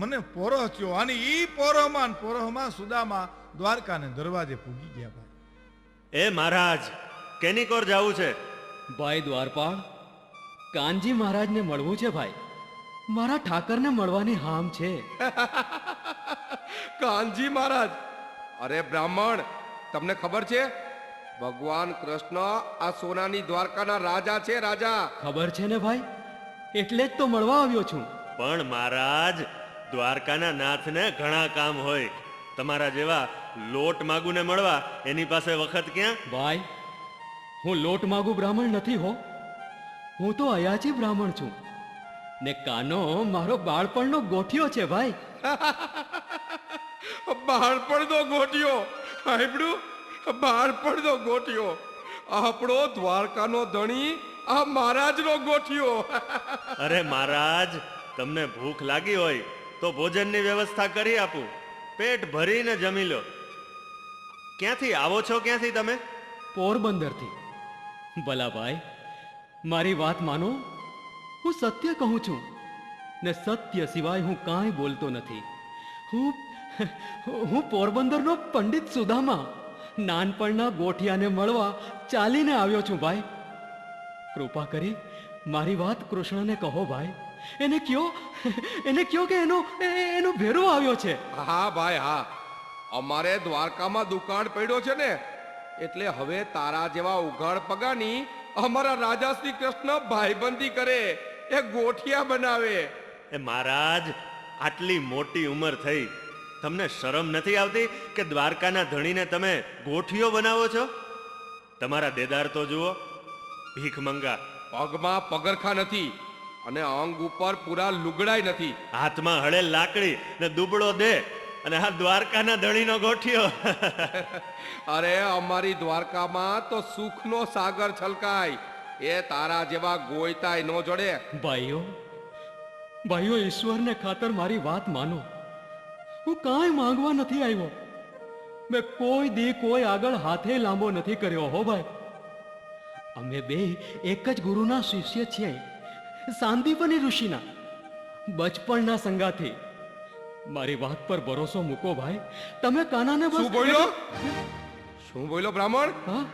મને પોરહ થયો. અને ઈ પોરહમાં સુદામા દ્વારકાને દરવાજે પૂગી ગયા. ભાઈ, એ મહારાજ, કેની કોર જાવું છે? ભાઈ દ્વારપાળ, કાનજી મહારાજને મળવું છે ભાઈ. મારા ઠાકરને મળવાની હામ છે. કાનજી મહારાજ? અરે બ્રાહ્મણ, તમને ખબર છે ભગવાન કૃષ્ણ આ સોનાની દ્વારકાના રાજા છે, રાજા. ખબર છે ને ભાઈ, એટલે જ તો મળવા આવ્યો છું. પણ મહારાજ, દ્વારકાના નાથને ઘણા કામ હોય. તમારા જેવા લોટ માગુને મળવા એની પાસે વખત ક્યાં? ભાઈ, હું લોટ માગુ બ્રાહ્મણ નથી હો. હું તો અયાચી બ્રાહ્મણ છું ને કાનો મારો બાળપણનો ગોઠિયો છે ભાઈ. બાળપણનો ગોઠિયો? સાંભળ્યું? બાળપણનો ગોઠિયો. આપણો દ્વારકાનો ધણી આ મહારાજનો ગોઠિયો. અરે મહારાજ, તમને ભૂખ લાગી હોય તો ભોજનની વ્યવસ્થા કરી આપું. પેટ ભરીને જમી લો. ક્યાંથી આવો છો? ક્યાંથી તમે? પોરબંદરથી. ભલા ભાઈ, મારી વાત માનો. હું સત્ય કહું છું ને સત્ય સિવાય હું કાંઈ બોલતો નથી. હું પોરબંદરનો પંડિત સુદામા, નાનપણના ગોઠિયાને મળવા ચાલીને આવ્યો છું ભાઈ. કૃપા કરી મારી વાત કૃષ્ણને કહો ભાઈ. એને કયો કે એનો ભેરો આવ્યો છે. હા ભાઈ હા, અમારે દ્વારકામાં દુકાળ પડ્યો છે ને, એટલે હવે તારા જેવા ઉઘાડ પગાની અમારા રાજા શ્રી કૃષ્ણ ભાઈબંધી કરે, એ ગોઠિયા બનાવે. એ મહારાજ, આટલી મોટી ઉંમર થઈ, તમને શરમ નથી આવતી કે દ્વારકાના ધણીને તમે ગોઠિયો બનાવો છો? તમારા દેદાર તો જુઓ, ભીખ મંગા. પગમાં પગરખા નથી અને અંગ ઉપર પૂરા લુગડાય નથી. હાથમાં હળેલ લાકડી ને દુબળો દે અને આ દ્વારકાના ધણીનો ગોઠિયો. અરે અમારી દ્વારકામાં તો સુખનો સાગર છલકાય, એ તારા જેવા ગોયતાય નો જડે. ભાઈઓ, ઈશ્વરને ખાતર મારી વાત માનો. હું કાંઈ માંગવા નથી આવ્યો. મેં કોઈ આગળ હાથે લાંબો નથી કર્યો હો ભાઈ. અમે બે એક જ ગુરુના શિષ્ય છીએ, સાંદીપની ઋષિના, બચપણના સંગાથી. મારી વાત પર ભરોસો મૂકો ભાઈ. તમે કાનાને બસ. શું બોલ્યો બ્રાહ્મણ? હા?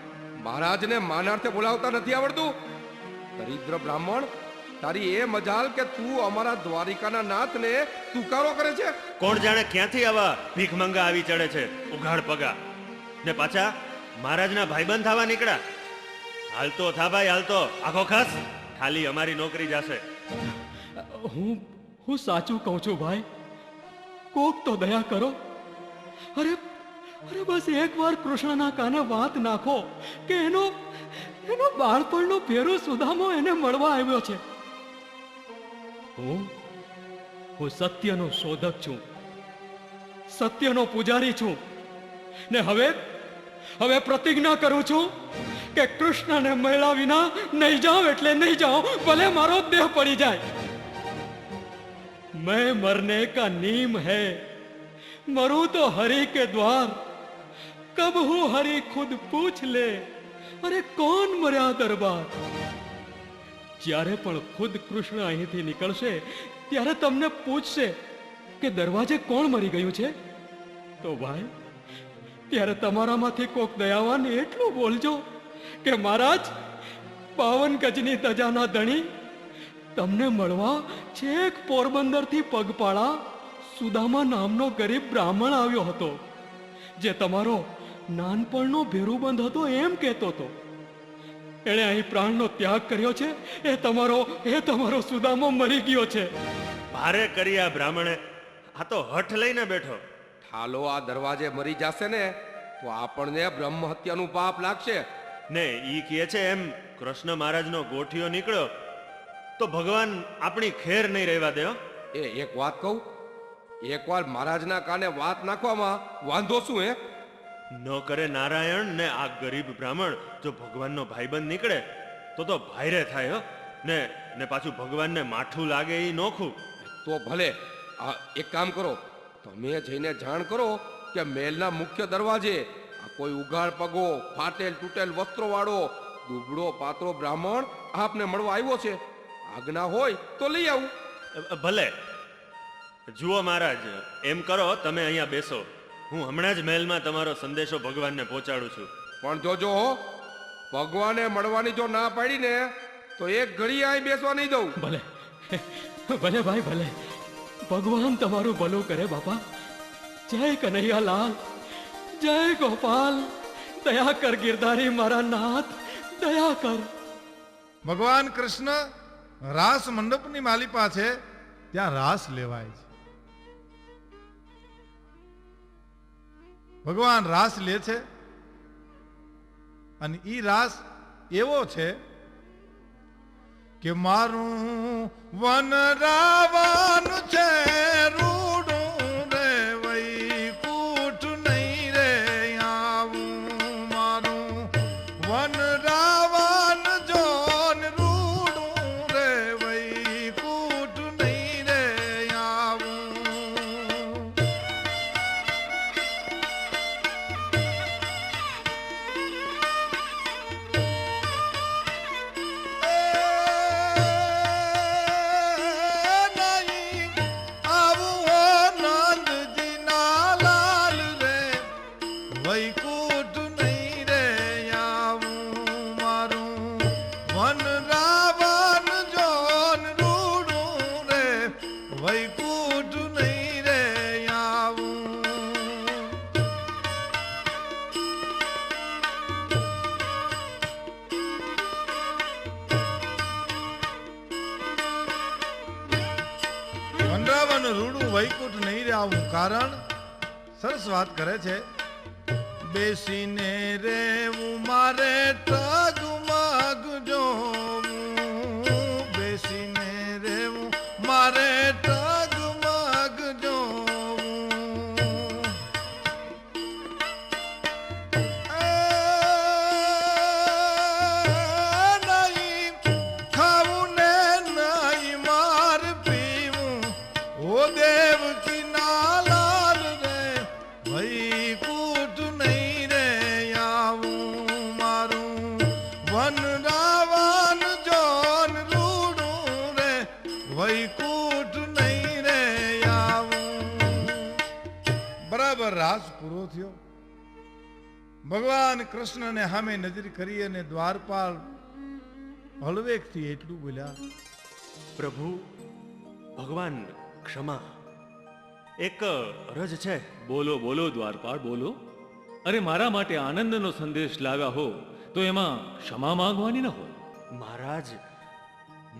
મહારાજને માનાર્થે બોલાવતા નથી આવડતું? દરિદ્ર બ્રાહ્મણ, તારી એ મજાલ કે તું અમારા દ્વારિકાના નાથને તુકારો કરે છે. કોણ જાણે ક્યાંથી આવા ભીખ મંગા આવી ચડે છે, ઉઘાડ પગા, ને પાછા મહારાજના ભાઈબંધ થવા નીકળ્યા. હાલતો થા ભાઈ, હાલતો. આખો ખાસ ખાલી અમારી નોકરી જશે. હું સાચું કહું છું ભાઈ. કોક તો દયા કરો. અરે બસ એકવાર કૃષ્ણના કાને વાત નાખો કે એનો બાળપણનો ભેરો સુદામો એને મળવા આવ્યો છે. હું સત્યનો શોધક છું. સત્યનો પૂજારી છું ને હવે પ્રતિજ્ઞા કરું છું કે કૃષ્ણને મળ્યા વિના નહીં જાઉં એટલે નહીં જાઉં, ભલે મારો દેહ પડી જાય. मैं मरने का नीम है, मरूं तो हरि के द्वार, कब हूं हरि खुद पूछ ले, अरे कौन मर्या दरबार. જ્યારે પણ ખુદ કૃષ્ણ અહીંથી નીકળશે ત્યારે તમને પૂછશે કે દરવાજે કોણ મરી ગયું છે, તો ભાઈ ત્યારે તમારામાંથી કોક દયાવાન એટલું બોલજો કે મહારાજ 52 ગજની ધજાના ધણી તમને મળવા છેક પોરબંદરથી પગપાળા સુદામા નામનો ગરીબ બ્રાહ્મણ આવ્યો હતો, જે તમારો નાનપણનો ભેરુબંધ હતો એમ કહેતો હતો. એણે અહીં પ્રાણનો ત્યાગ કર્યો છે. એ તમારો સુદામો મરી ગયો છે. ભારે કરી આ બ્રાહ્મણે, આ તો હઠ લઈને બેઠો. ઠાલો આ દરવાજે મરી જશે ને તો આપણને બ્રહ્મ હત્યાનું પાપ લાગશે. ને ઈ કહે છે એમ કૃષ્ણ મહારાજનો ગોઠિયો નીકળ્યો તો ભગવાન આપણી ખેર નહીં રહેવા દે. એ એક વાત કહું, એકવાર મહારાજના કાને વાત નાખવામાં વાંધો શું હે? ન કરે નારાયણ ને આ ગરીબ બ્રાહ્મણ જો ભગવાનનો ભાઈબંધ નીકળે તો ભાઈરે થાય હો. ને પાછું ભગવાનને માઠું લાગે એ નોખું. તો ભલે એક કામ કરો, તમે જઈને જાણ કરો કે મહેલના મુખ્ય દરવાજે આ કોઈ ઉઘાડ પગો, ફાટેલ તૂટેલ વસ્ત્રો વાળો દુબળો પાતળો બ્રાહ્મણ આપને મળવા આવ્યો છે. આજ્ઞા હોય તો લઈ આવું. ભલે. જુઓ મહારાજ, એમ કરો તમે અહીંયા બેસો, હું હમણાં જ મહેલમાં તમારો સંદેશો ભગવાનને પહોંચાડું છું. પણ જોજો હો, ભગવાને મળવાની જો ના પાડી ને તો એક ઘડી અહીં બેસવા નહીં દઉં. ભલે ભલે ભાઈ ભલે, ભગવાન તમારું ભલું કરે બાપા. જય કનૈયાલાલ, જય ગોપાલ, દયા કર ગિરધારી મારા નાથ, દયા કર. ભગવાન કૃષ્ણ રાસ મંડપની માલિપા છે, ત્યાં રાસ લેવાય છે. ભગવાન રાસ લે છે અને ઈ રાસ એવો છે કે મારું વન રાવણ છે રૂડું રે વૈકુંઠ નહીં રે આવું. મારું વન રાવણ જોન રૂડું રે વૈકુંઠ નહીં રે આવું. વૈકુંઠ નહીં રે આવું. મારું વન રાવણ જોન રૂડું રે વૈકુંઠ નહીં રે આવું. વન રાવણ રૂડું વૈકુંઠ નહીં રે આવું. કારણ સરસ વાત કરે છે, બેસીને રેવું મારે ટગમગ જોવું, બેસીને રેવું મારે ટગમગ જોવું. નહીં ખાવું ને નહીં માર પીવું, ઓ દેવકી ના લાલ રે વૈકુંઠ નહીં રે આવું. મારું વન રાવણ જોન રૂડું રે વૈકુંઠ નહીં રે આવું. બરાબર રાસ પૂરો થયો. ભગવાન કૃષ્ણને સામે નજર કરી અને દ્વારપાલ હળવેકથી એટલું બોલ્યા, પ્રભુ ભગવાન ક્ષમા, એક અરજ છે. બોલો બોલો દ્વારપાળ બોલો. અરે મારા માટે આનંદનો સંદેશ લાવ્યા હો તો એમાં ક્ષમા માંગવાની ન હોય. મહારાજ,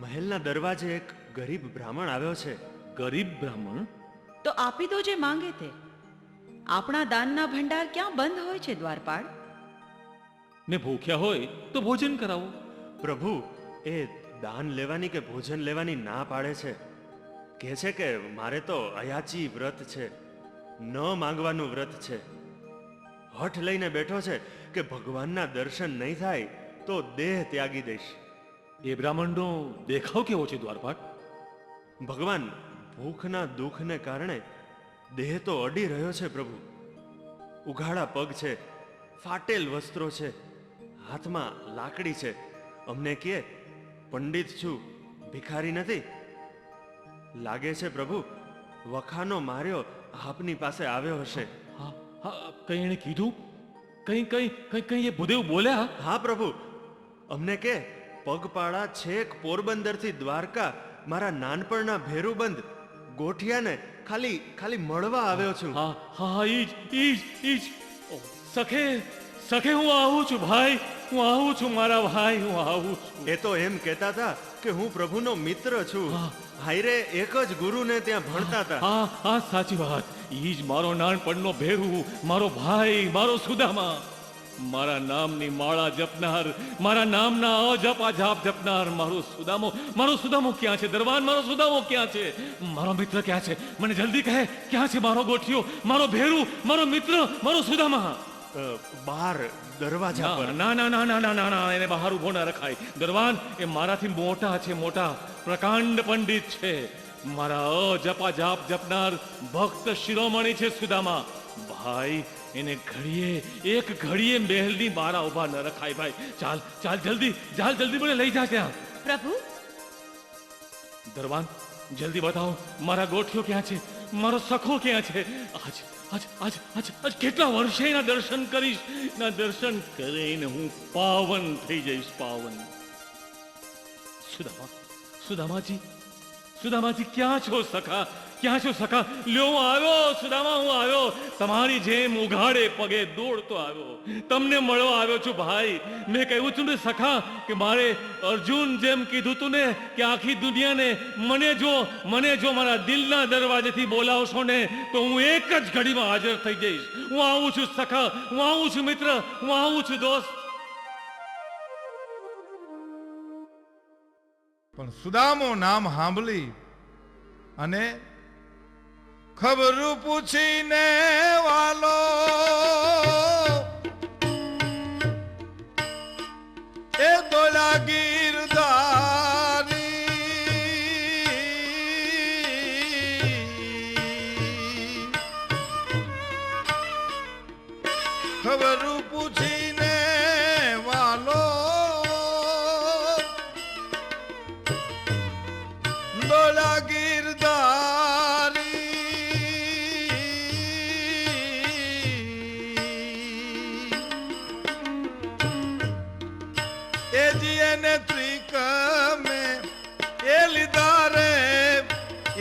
મહેલના દરવાજે એક ગરીબ બ્રાહ્મણ આવ્યો છે. ગરીબ બ્રાહ્મણ? તો આપી દો જે માંગે તે. આપણા દાનના ભંડાર ક્યાં બંધ હોય છે દ્વારપાળ? ને ભૂખ્યા હોય તો ભોજન કરાવો. પ્રભુ, એ દાન લેવાની કે ભોજન લેવાની ના પાડે છે. કહે છે કે મારે તો અયાચી વ્રત છે, ન માંગવાનું વ્રત છે. હઠ લઈને બેઠો છે કે ભગવાનના દર્શન નહીં થાય તો દેહ ત્યાગી દઈશ. એ બ્રાહ્મણનો દેખાવ કેવો છે દ્વારપાળ? ભગવાન, ભૂખના દુઃખને કારણે દેહ તો અડી રહ્યો છે પ્રભુ. ઉઘાડા પગ છે, ફાટેલ વસ્ત્રો છે, હાથમાં લાકડી છે. અમને કહે પંડિત છું, ભિખારી નથી. લાગે છે પ્રભુ વખાનો માર્યો આપની પાસે આવ્યો હશે. હા હા, કઈ એણે કીધું? કઈ કઈ કઈ કઈ એ ભૂદેવ બોલ્યા? હા પ્રભુ, અમને કે પગપાળા છેક પોરબંદરથી દ્વારકા મારા નાનપણના ભેરુબંધ ગોઠિયાને ખાલી ખાલી મળવા આવ્યો છું. હા હા, ઈજ ઈજ ઈજ. ઓ, સખે સખે, હું આવું છું ભાઈ, હું આવું છું મારા ભાઈ, હું આવું છું. એ તો એમ કહેતા હતા કે હું પ્રભુનો મિત્ર છું. હાયરે એક જ ગુરુને ત્યાં ભણતા હતા. હા હા, સાચી વાત. ઈ જ મારો નાનપણનો ભેરુ, મારો ભાઈ, મારો સુદામા. મારા નામની માળા જપનાર, મારા નામના અજપા જાપ જપનાર મારો સુદામો ક્યાં છે? દરબાન, મારો સુદામો ક્યાં છે? મારો મિત્ર ક્યાં છે? મને જલ્દી કહે, ક્યાં છે મારો ગોઠિયો, મારો ભેરુ, મારો મિત્ર, મારો સુદામા? બહાર દરવાજા પર. ના ના ના ના ના ના ના, એને બહાર ઉભો ના રખાય. દરવાન, એ મારાથી મોટા છે, મોટા પ્રકાંડ પંડિત છે. મારા અજપા જાપ જપનાર ભક્ત શિરોમણી છે સુદામા. ભાઈ, એને ઘડીએ, એક ઘડીએ મહેલની બારા ઉભા ન રખાય ભાઈ. ચાલ ચાલ, જલ્દી ચાલ, જલ્દી મને લઈ જા ત્યાં. પ્રભુ, દરવાન, જલ્દી બતાવો મારા ગોઠિયો ક્યાં છે, મારો સખો ક્યાં છે? આજ આજ આજ આજ આજ કેટલા વર્ષે એના દર્શન કરીશ. એના દર્શન કરીને હું પાવન થઈ જઈશ, પાવન. સુદામા, સુદામાજી, સુદામાજી, ક્યાં છો સખા? ક્યાં છો સખા? લ્યો, હું આવ્યો સુદામા, હું આવ્યો. તમારી જેમ ઉઘાડે પગે દોડતો આવ્યો, તમને મળવા આવ્યો છું ભાઈ. મેં કહ્યું છું ને સખા કે મારે અર્જુન જેમ કીધું તું ને કે આખી દુનિયાને મને જો મારા દિલના દરવાજેથી બોલાવશો ને તો હું એક જ ઘડીમાં હાજર થઈ જઈશ. હું આવું છું સખા, હું આવું છું મિત્ર, હું આવું છું દોસ્ત. પણ સુદામો નામ સાંભળી અને ખબર પૂછીને વાલો એ દોલા ગીરધારી ખબર પૂછીને વાલો દોલા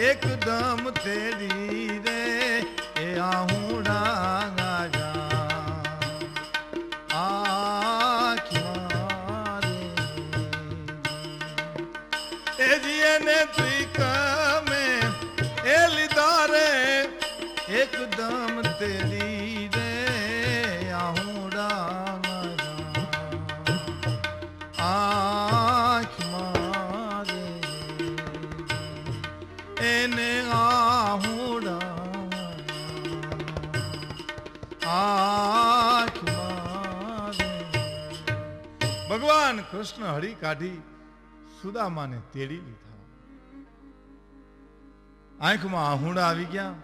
એકદમ તેરી રે એ આહુડા ગાજા આખમાં રે એ જીને ત્રિક મેં એ લીધા રે એકદમ તેરી રે આહુડા આખમાં રે એને ભગવાન કૃષ્ણ હળી કાઢી સુદામાને તેડી લીધા. આંખમાં આહુડા આવી ગયા.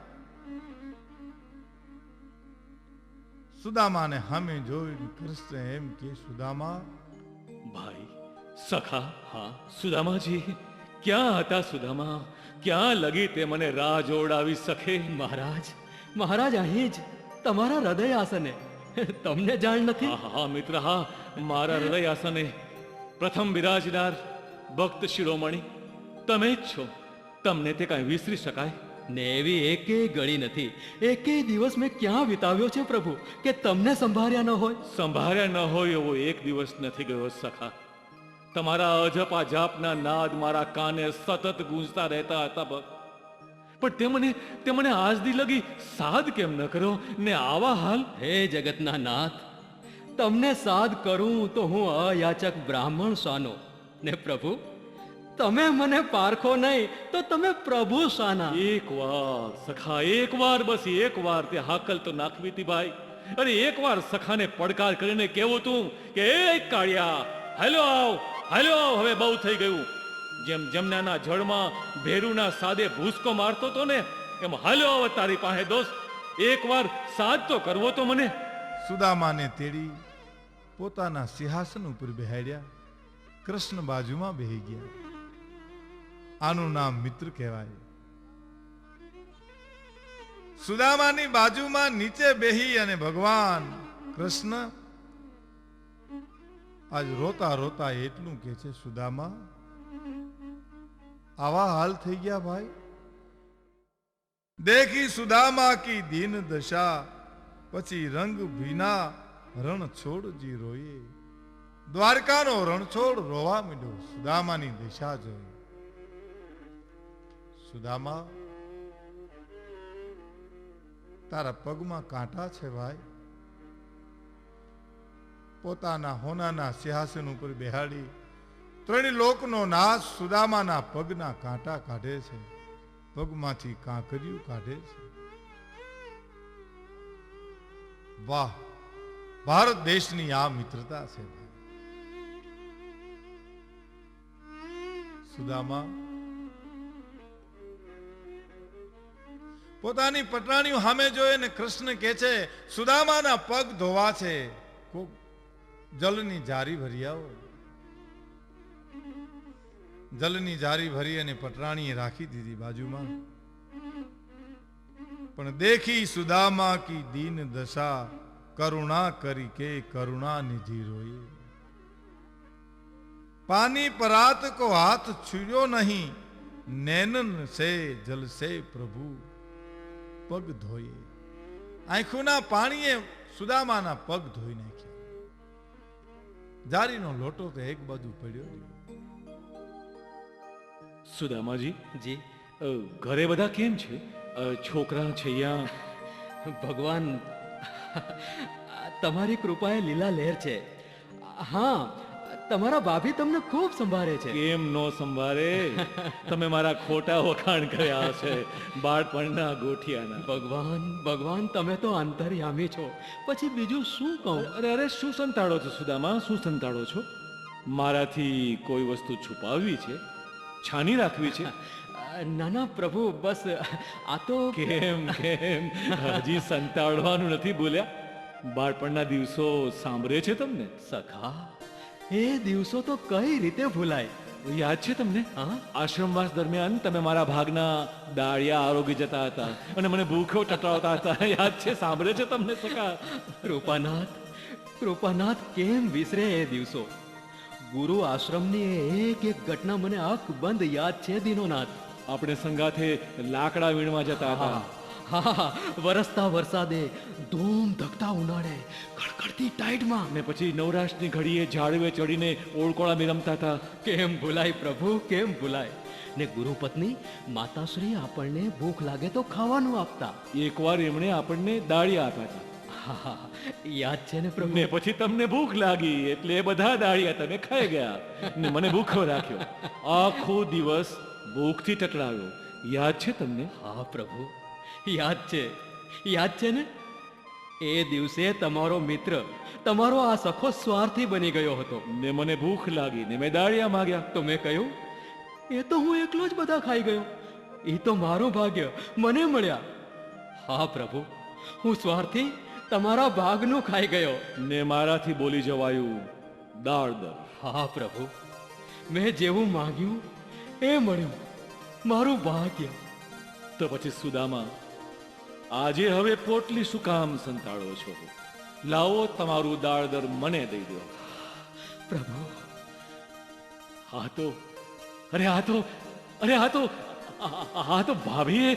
સુદામાને સામે જોઈ કૃષ્ણ એમ કે સુદામા ભાઈ, સખા. હા સુદામાજી, ક્યાં હતા સુદામા? ક્યાં લગી તે મને રાહ જોડાવી સખે? મહારાજ, મહારાજ અહીં જ તમારા હૃદય આસને. તમને જાણ નથી? હા હા મિત્ર, હા, મારા હૃદય આસને પ્રથમ બિરાજનાર ભક્ત શિરોમણી તમે જ છો. તમને તે કાંઈ વિસરી શકાય? ને એવી એકેય ઘડી નથી, એકેય દિવસ મેં ક્યાં વિતાવ્યો છે પ્રભુ કે તમને સંભાળ્યા ન હોય? સંભાળ્યા ન હોય એવો એક દિવસ નથી ગયો સખા. તમારા અજપા જાપના નાદ મારા કાને સતત ગૂંજતા રહેતા હતા ભક્ત. પણ તે મને આજ દી લગી સાદ કેમ ન કર્યો ને આવા હાલ? હે જગતના નાથ, તમને સાદ કરું તો હું અયાચક બ્રાહ્મણ સાનો, ને પ્રભુ તમે મને પારખો નહીં તો તમે પ્રભુ શાના? એક વાર સખા, એક વાર, બસ એક વાર તે હાકલ તો નાખવી હતી ભાઈ. અરે એક વાર સખાને પડકાર કરીને કેવું તું કે એ કાળિયા, હાલો આવ, હાલો આવ, હવે બહુ થઈ ગયું. જેમ જમનાના જળમાં ભેરુના સાદે ભૂસકો મારતો તો ને, એમ હાલો આવ તારી પાસે દોસ્ત, એક વાર સાથ તો કરવો તો મને. સુદામાને તેડી પોતાના સિંહાસન ઉપર બેહાડ્યા. કૃષ્ણ બાજુમાં બેહી ગયા. આનું નામ મિત્ર કહેવાય. સુદામાની બાજુમાં નીચે બેહી અને ભગવાન કૃષ્ણ આજ રોતા રોતા એટલું કે છે, સુદામા આવા હાલ થઈ ગયા ભાઈ. દેખી સુદામા કી દીન દશા, પછી રંગ ભીના રણ છોડજી રોયે. દ્વારકાનો રણછોડ રોવા માંડ્યો સુદામાની દિશા જોઈ. સુદામા, તારા પગમાં કાંટા છે ભાઈ. પોતાના હોનાના સિંહાસન ઉપર બેહાડી ત્રણ લોકનો નાશ સુદામાના પગના કાંટા કાઢે છે, પગમાંથી કાંકરિયું કાઢે છે. વાહ, ભારત દેશની આ મિત્રતા છે ભાઈ. સુદામા પોતાની પટરાણીઓ સામે જોયે ને કૃષ્ણ કહે છે, સુદામાના પગ ધોવા છે, કોક જલની જારી ભરી આવો. જલની જારી ભરી અને પટરાણીએ રાખી દીધી બાજુમાં. પણ દેખી સુદામા કી દીન દશા, કરુણા કરી કે કરુણા નિધિ રોયે. पानी परात को हाथ छुयो नहीं, नैनन से जल से प्रभु पग धोये. आंखोना पाણીએ સુદામાના પગ ધોઈ નાખ્યા. જારીનો લોટો તો એક બાજુ પડ્યો. સુદામાજી જી ઘરે બધા કેમ છે? છોકરા છૈયા? ભગવાન તમારી કૃપાએ લીલા લહેર છે. હા, તમારા ભાભી તમને ખૂબ સંભાળે છે. કેમ નો સંભાળે? તમે મારા ખોટા વખાણ કર્યા છે બાળપણના ગોઠિયાના. ભગવાન ભગવાન, તમે તો અંતર્યામી છો, પછી બીજું શું કહું? અરે અરે, શું સંતાડો છો સુદામા? શું સંતાડો છો? મારાથી કોઈ વસ્તુ છુપાવવી છે? છાની રાખવી છે? ના ના પ્રભુ, બસ આ તો કેમ કેમ હજી સંતાડવાનું નથી બોલ્યા? બાળપણના દિવસો સાંભળે છે તમને? સખા, એ દિવસો તો કઈ રીતે ભૂલાય? યાદ છે તમને? હા, આશ્રમવાસ દરમિયાન તમે મારા ભાગના દાળિયા આરોગી જતા હતા અને મને ભૂખો ટટાવતા હતા. યાદ છે? સાંભળે છે તમને સખા? કૃપાનાથ, કૃપાનાથ, કેમ વિસરે એ દિવસો? ગુરુ આશ્રમની એક એક ઘટના મને અકબંધ યાદ છે દીનોનાથ. આપણે સંગાથે લાકડા વીણવા જતા હતા. હા, વરસતા વરસાદે, ધૂમ ધકતા ઉનાળે, કડકડતી ટાઈટમાં. ને પછી નવરાશની ઘડીએ ઝાડવે ચડીને ઓળકોળામી રમતા હતા. કેમ ભૂલાય પ્રભુ, કેમ ભૂલાય? ને ગુરુપત્ની માતાશ્રી આપણને ભૂખ લાગે તો ખાવાનું આપતા. એકવાર એમણે આપણને દાળિયા આપ્યા હતા. હા, યાદ છે ને પ્રભુ? ને પછી તમને ભૂખ લાગી એટલે એ બધા દાળિયા તમે ખાઈ ગયા ને મને ભૂખો રાખ્યો. આખો દિવસ ભૂખથી ટકરાવ્યો. યાદ છે તમને? હા પ્રભુ, યાદ છે, યાદ છે ને? એ દિવસે તમારો મિત્ર, તમારો આ સખો સ્વાર્થી બની ગયો હતો. ને મને ભૂખ લાગી ને મેં દાળિયા માંગ્યા તો મેં કહ્યું, એ તો હું એકલો જ બધા ખાઈ ગયો, એ તો મારું ભાગ્ય, મને મળ્યા. હા પ્રભુ, હું સ્વાર્થી તમારા ભાગનું ખાઈ ગયો. ને મારાથી બોલી જવાયું દાળ દર. હા પ્રભુ, મેં જેવું માંગ્યું એ મળ્યું, મારું ભાગ્ય. તો પછી સુદામા, આજે હવે પોટલી શું કામ સંતાડો છો? લાવો તમારું દાળદર મને દઈ દો. પ્રભુ, આ તો અરે આ તો અરે આ તો આ તો ભાભીએ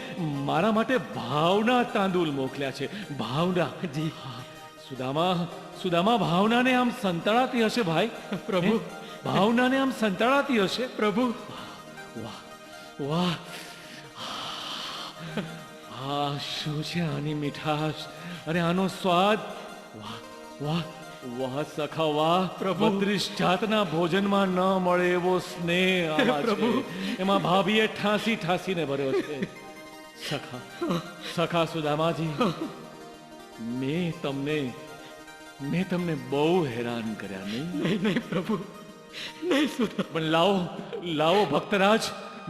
મારા માટે ભાવના તાંદુલ મોકલ્યા છે. ભાવના. જી. સુદામા, સુદામા ભાવનાને આમ સંતાડાતી હશે ભાઈ. પ્રભુ, ભાવનાને આમ સંતાડાતી હશે. પ્રભુ, વાહ વાહ, આ શું છે આની મીઠાશ? અરે આનો સ્વાદ! વાહ વાહ, વાહ સખા વાહ, પ્રભુ 32 જાતના ભોજનમાં ન મળે એવો સ્નેહ આમાં પ્રભુ, એમાં ભાભીએ ઠાંસી ઠાંસીને ભર્યો છે. સખા સુદામાજી, મેં તમને બહુ હેરાન કર્યા નહીં? નહીં પ્રભુ, નહીં સુધા. પણ લાવો ભક્તરાજ,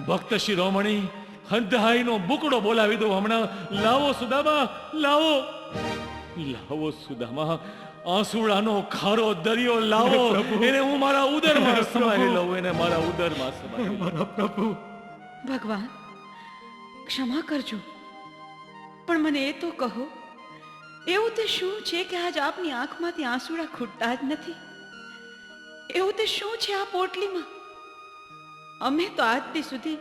ભક્ત શિરોમણી, હંધાઈનો બુકડો બોલાવી દો હમણાં. લાવો સુદામા, લાવો સુદામા, આંસુડાનો ખારો દરિયો લાવો. એને હું મારા ઉદરમાં સમાવી લઉં, એને મારા ઉદરમાં સમાવી મારા પ્રભુ. ભગવાન ક્ષમા કરજો, પણ મને એ તો કહો, એવું તે શું છે કે આજ આપની આંખમાંથી આંસુડા ખૂટતા જ નથી? એવું તે શું છે આ પોટલીમાં? અમે તો આજથી સુધી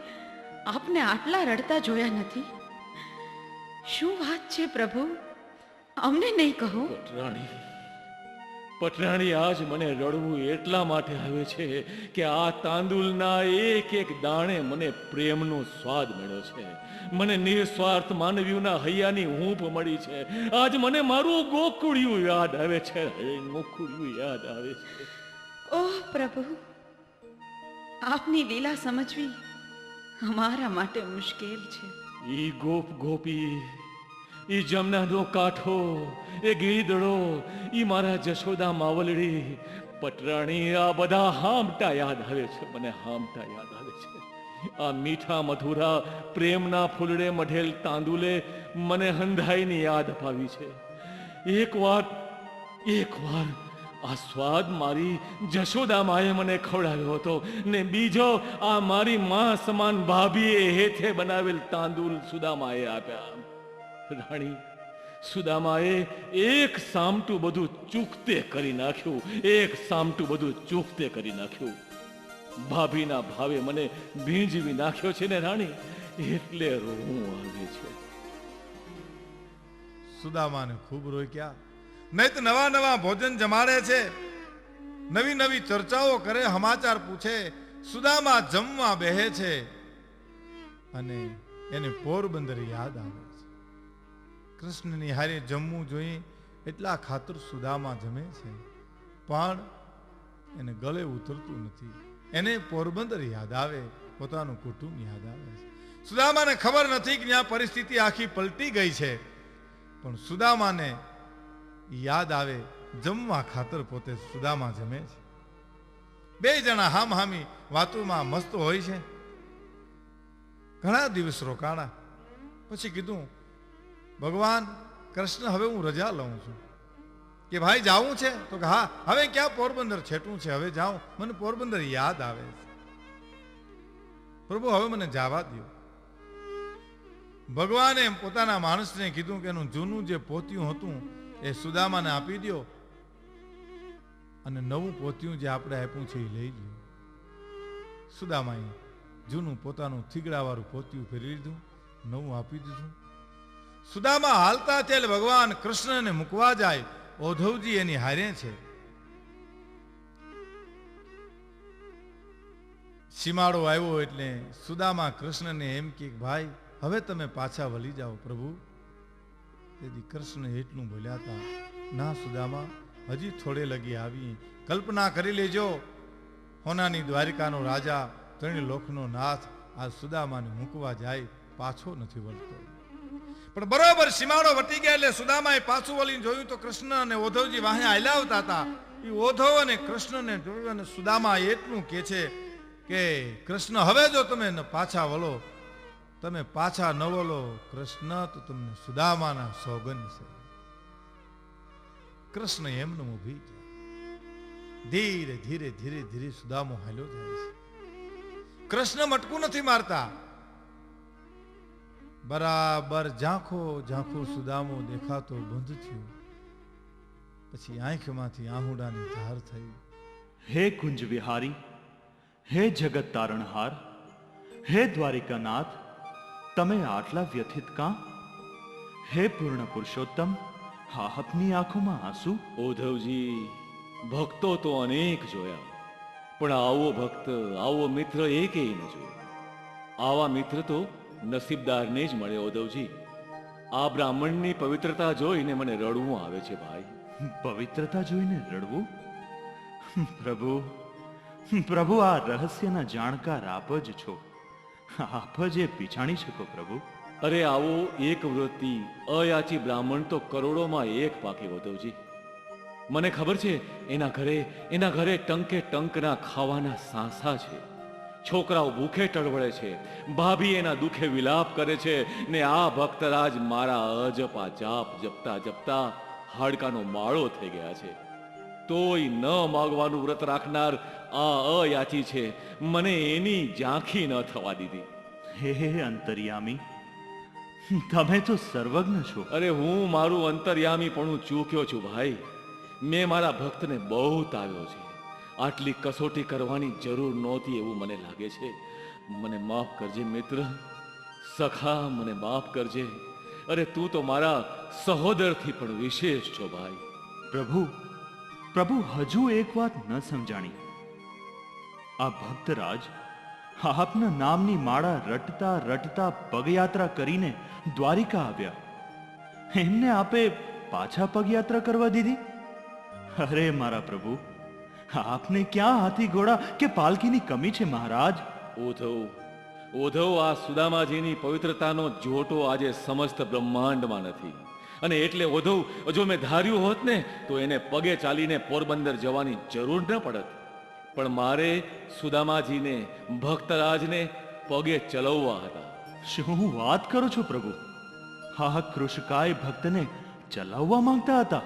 આપને આટલા રડતા જોયા નથી. શું વાત છે પ્રભુ, અમને નહીં કહો. પટરાણી, આજ મને રડવું એટલા માટે આવે છે કે આ તાંદુલના એક એક દાણે મને પ્રેમનો સ્વાદ મળ્યો છે. મને નિસ્વાર્થ માનવીઓના હૈયાની હૂંફ મળી છે. આજ મને મારું ગોકુળિયું યાદ આવે છે, ગોકુળિયું યાદ આવે છે. ઓહ પ્રભુ, આપની લીલા સમજવી અમારા માટે મુશ્કેલ છે. ઈ ગોપી, ઈ જમનાનો કાંઠો, એ ગીદડો, ઈ મારા જશોદા માવલડી. પટરાણી, આ બધા હામટા યાદ આવે છે, મને હામટા યાદ આવે છે. આ મીઠા મધુરા પ્રેમના ફૂલડે મઢેલ તાંદુલે મને હંધાઈની યાદ અપાવી છે. એકવાર આ સ્વાદ મારી જશોદા માએ મને ખવડાવ્યો હતો, ને બીજો આ મારી માં સમાન ભાભીએ હેથે બનાવેલ તાંદુલ સુદામાએ આપ્યા. રાણી, સુદામાએ એક સામટું બધું ચૂકતે કરી નાખ્યું, એક સામટું બધું ચૂકતે કરી નાખ્યું. ભાભીના ભાવે મને ભીંજવી નાખ્યો છે ને રાણી, એટલે રોવું આવે છે. સુદામાને ખૂબ રોક્યા, નહીં તો નવા નવા ભોજન જમાડે છે, નવી નવી ચર્ચાઓ કરે, સમાચાર પૂછે. સુદામા જમવા બેહે છે અને એને પોરબંદર યાદ આવે છે. કૃષ્ણની હારે જમવું જોઈએ એટલા ખાતર સુદામા જમે છે, પણ એને ગળે ઉતરતું નથી. એને પોરબંદર યાદ આવે, પોતાનું કુટુંબ યાદ આવે છે. સુદામાને ખબર નથી કે ત્યાં પરિસ્થિતિ આખી પલટી ગઈ છે, પણ સુદામાને યાદ આવે, જમવા ખાતર પોતે સુદામા જમે છે. બે જણા હામહામી વાતોમાં મસ્ત હોય છે. ઘણા દિવસ રોકાણા પછી કીધું, ભગવાન કૃષ્ણ, હવે હું રજા લઉં છું. કે ભાઈ જાવું છે? તો કે હા, હવે ક્યાં પોરબંદર છેટું છે, હવે જાઉં, મને પોરબંદર યાદ આવે છે. પ્રભુ, હવે મને જવા દો. ભગવાને પોતાના માણસને કીધું કે એનું જૂનું જે પોતિયું હતું એ સુદામાને આપી દો, અને નવું પોતિયું જે આપણે આપ્યું છે એ લઈ લો. સુદામાએ જૂનું પોતાનું થીગડાવાળું પોતિયું ફેરી લીધું, નવું આપી દીધું. સુદામા હાલતા છે એટલે ભગવાન કૃષ્ણને મૂકવા જાય. ઓધવજી એની હારે છે. સીમાડો આવ્યો એટલે સુદામા કૃષ્ણને એમ કે ભાઈ, હવે તમે પાછા વળી જાઓ પ્રભુ. તેથી કૃષ્ણ એટલું બોલ્યા હતા, ના સુદામા, હજી થોડે લગી આવી. કલ્પના કરી લેજો, હોનાની દ્વારિકાનો રાજા, ત્રણ લોકનો નાથ આ સુદામાને મૂકવા જાય, પાછો નથી વળતો. પણ બરોબર સીમાડો વટી ગયા એટલે સુદામાએ પાછું વળીને જોયું તો કૃષ્ણ અને ઓધવજી વાહે હાલ્યા હતા. એ ઓધવ અને કૃષ્ણને જોયું અને સુદામા એટલું કે છે કે કૃષ્ણ, હવે જો તમે પાછા વળો, તમે પાછા ન વળો કૃષ્ણ, તો તમને સુદામાના સોગન છે. કૃષ્ણ એમને ઊભી ગયા. ધીરે ધીરે ધીરે ધીરે સુદામો હાલ્યો જાય છે. કૃષ્ણ મટકું નથી મારતા. બરાબર ઝાંખો ઝાંખો સુદામો દેખાતો બંધ થયો. પછી આંખમાંથી આહુડાની ધાર થઈ. હે કુંજ વિહારી, હે જગત તારણહાર, હે દ્વારિકાનાથ, તમે આટલા વ્યથિત કાં? હે પૂર્ણ પુરુષોત્તમ, આપની આંખોમાં આંસુ? ઓધવજી, ભક્તો તો અનેક જોયા, પણ આવો ભક્ત, આવો મિત્ર એકેય ન જોયો. આવા મિત્ર તો નસીબદારને જ મળે. ઓધવજી, આ બ્રાહ્મણની પવિત્રતા જોઈને મને રડવું આવે છે ભાઈ. પવિત્રતા જોઈને રડવું? પ્રભુ, પ્રભુ, આ રહસ્યના જાણકાર આપ જ છો. આપ જ એ પીછાણી શકો પ્રભુ. અરે આવો એક વૃત્તિ અયાચી બ્રાહ્મણ તો કરોડોમાં એક પાકે વધવજી. મને ખબર છે એના ઘરે ટંકે ટંકના ખાવાના સાંસા છે. છોકરાઓ ભૂખે ટળવળે છે, ભાભી એના દુખે વિલાપ કરે છે, ને આ ભક્તરાજ મારા અજપા જાપ જપતા જપતા હાડકાનો માળો થઈ ગયા છે. તોય ન માગવાનું વ્રત રાખનાર આ અયાચી છે, મને એની ઝાંખી ન થવા દીધી. હે અંતર્યામી, તમે તો સર્વજ્ઞ છો. અરે હું મારું અંતર્યામીપણું ચૂક્યો છું ભાઈ. મેં મારા ભક્તને બહુ તાવ્યો છે. આટલી કસોટી કરવાની જરૂર નહોતી એવું મને લાગે છે. મને માફ કરજે મિત્ર, સખા, મને માફ કરજે. અરે તું તો મારા સહોદરથી પણ વિશેષ છો ભાઈ. પ્રભુ, પ્રભુ, હજુ એક વાત ન સમજાણી. આ ભક્તરાજ આપના નામની માળા રટતા રટતા પગયાત્રા કરીને દ્વારિકા આવ્યા. એમને આપે પાછા પગયાત્રા કરવા દીધી? અરે મારા પ્રભુ, આપને ક્યાં હાથી ઘોડા કે પાલકીની કમી છે મહારાજ? ઓધવ, આ સુદામાજીની પવિત્રતાનો જોટો આજે સમસ્ત બ્રહ્માંડમાં નથી. અને એટલે ઓધવ, જો મેં ધાર્યું હોત ને તો એને પગે ચાલીને પોરબંદર જવાની જરૂર ન પડત. પણ મારે સુદામાજીને, ભક્તરાજને પગે ચલાવવા હતા. શું વાત કરો છો પ્રભુ? હા, કૃષકાય ભક્તને ચલાવવા માંગતા હતા?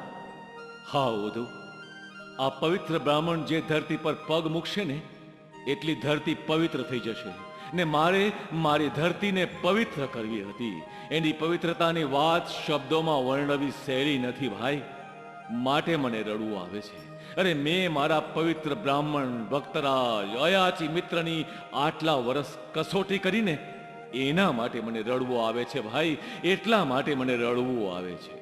હા ઓધવ, આ પવિત્ર બ્રાહ્મણ જે ધરતી પર પગ મૂકશે ને એટલી ધરતી પવિત્ર થઈ જશે. ને મારે મારી ધરતીને પવિત્ર કરવી હતી. એની પવિત્રતાની વાત શબ્દોમાં વર્ણવી સહેલી નથી ભાઈ. માટે મને રડવું આવે છે. અરે મેં મારા પવિત્ર બ્રાહ્મણ ભક્તરાજ અયાચી મિત્રની આટલા વર્ષ કસોટી કરીને એના માટે મને રડવું આવે છે ભાઈ. એટલા માટે મને રડવું આવે છે.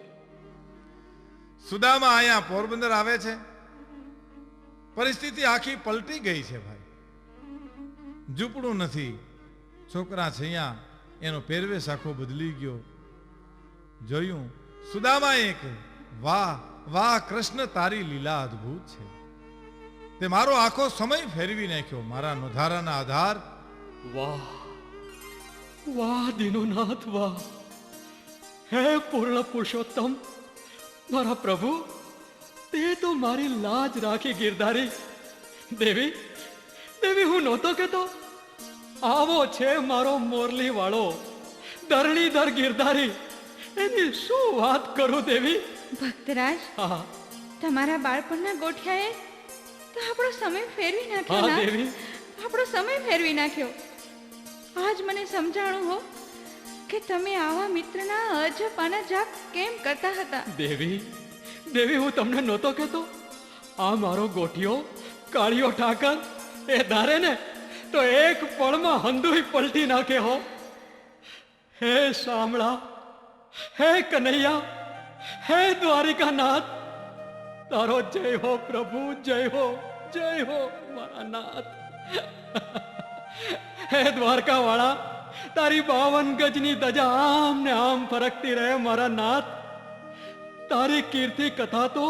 સુદામા અહીંયા પોરબંદર આવે છે, પરિસ્થિતિ આખી પલટી ગઈ છે ભાઈ. ઝૂંપડું નથી, છોકરા છે અહીંયા, એનો પહેરવેશ આખો બદલી ગયો. જોયું સુદામા એક વાહ વાહ કૃષ્ણ તારી લીલા અદ્ભુત છે. તે મારો આખો સમય ફેરવી નાખ્યો, મારા નોધારાના આધાર. વાહ વાહ દીનોનાથ વાહ. હે પૂર્ણ પુરુષોત્તમ, મારા પ્રભુ, તે તો મારી લાજ રાખી ગિરધારી. દેવી, દેવી, હું નહોતો કહેતો આવો છે મારો મોરલી વાળો ધરણીધર ગિરધારી. એની શું વાત કરું દેવી. ભક્તરાજ, હા તમારા બાળપણના ગોઠિયાએ તો આપણો સમય ફેરવી નાખ્યો. હા ના? દેવી, આપણો સમય ફેરવી નાખ્યો. આજ મને સમજાણું હો કે તમે આવા મિત્રના અજપાના જાપ કેમ કરતા હતા. દેવી, દેવી, હું તમને નહોતો કહેતો આ મારો ગોઠિયો કાળિયો ઠાકર એ ધારે ને તો એક પળમાં હંધુય પલટી નાખે હો. હે શામળા, હે કનૈયા, હે દ્વારિકાનાથ, તારો જય હો પ્રભુ, જય હો, જય હો મારા નાથ. હે દ્વારકા વાળા, તારી 52 ગજની ધજા આમ ને આમ ફરકતી રહે મારા નાથ. તારી કીર્તિ કથા તો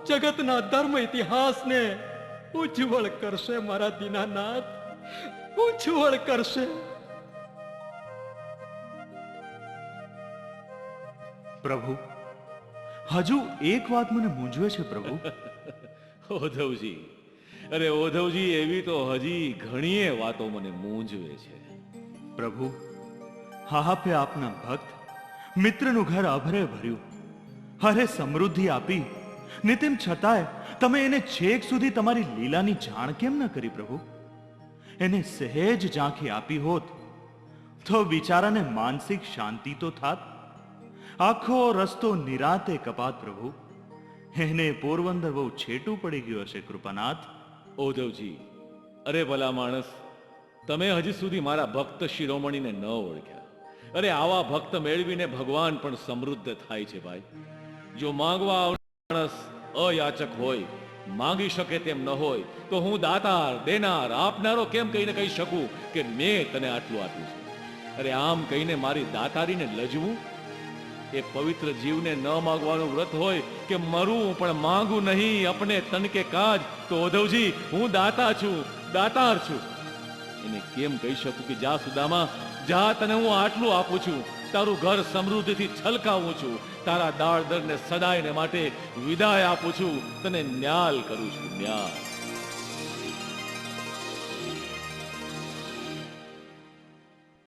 જગતના ધર્મ ઇતિહાસને ઉજ્જવળ કરશે મારા દીનાનાથ, ઉજ્જવળ કરશે. પ્રભુ, હજુ એક વાત મને મૂંઝવે છે પ્રભુ. ઓધવજી, અરે ઓધવજી, એવી તો હજી ઘણીએ વાતો મને મૂંઝવે છે. પ્રભુ, આપે આપના ભક્ત મિત્રનું ઘર અભરે ભર્યું, હરે સમૃદ્ધિ આપી, ને તેમ છતાંય તમે એને છેક સુધી તમારી લીલાની જાણ કેમ ન કરી પ્રભુ? એને સહેજ ઝાંખી આપી હોત તો બિચારાને માનસિક શાંતિ તો થાત. આખો રસ્તો નિરાતે કપાત પ્રભુ. એને પોરબંદર બહુ છેટું પડી ગયું હશે કૃપાનાથ. ઓધવજી, અરે ભલા માણસ, તમે હજી સુધી મારા ભક્ત શિરોમણીને ન ઓળખ્યા. અરે આવા ભક્ત મેળવીને ભગવાન પણ સમૃદ્ધ થાય છે ભાઈ. જો માંગવા આવનાર માણસ અયાચક હોય, માંગી શકે તેમ ન હોય, તો હું દાતાર, દેનાર, આપનારો કેમ કહીને કહી શકું કે મેં તને આટલું આપ્યું છે. અરે આમ કહીને મારી દાતારીને લજવું એ પવિત્ર જીવને ન માગવાનું વ્રત હોય કે મરું પણ માંગુ નહીં અપને તન કે કાજ, તો ઉદ્ધવજી હું દાતા છું, દાતાર છું. એને કેમ કહી શકું કે જા સુદામા જા, તને હું આટલું આપું છું, તારું ઘર સમૃદ્ધિથી છલકાવું છું, તારા દાળ દરને સદાયને માટે વિદાય આપું છું, તને ન્યાલ કરું છું, ન્યાલ.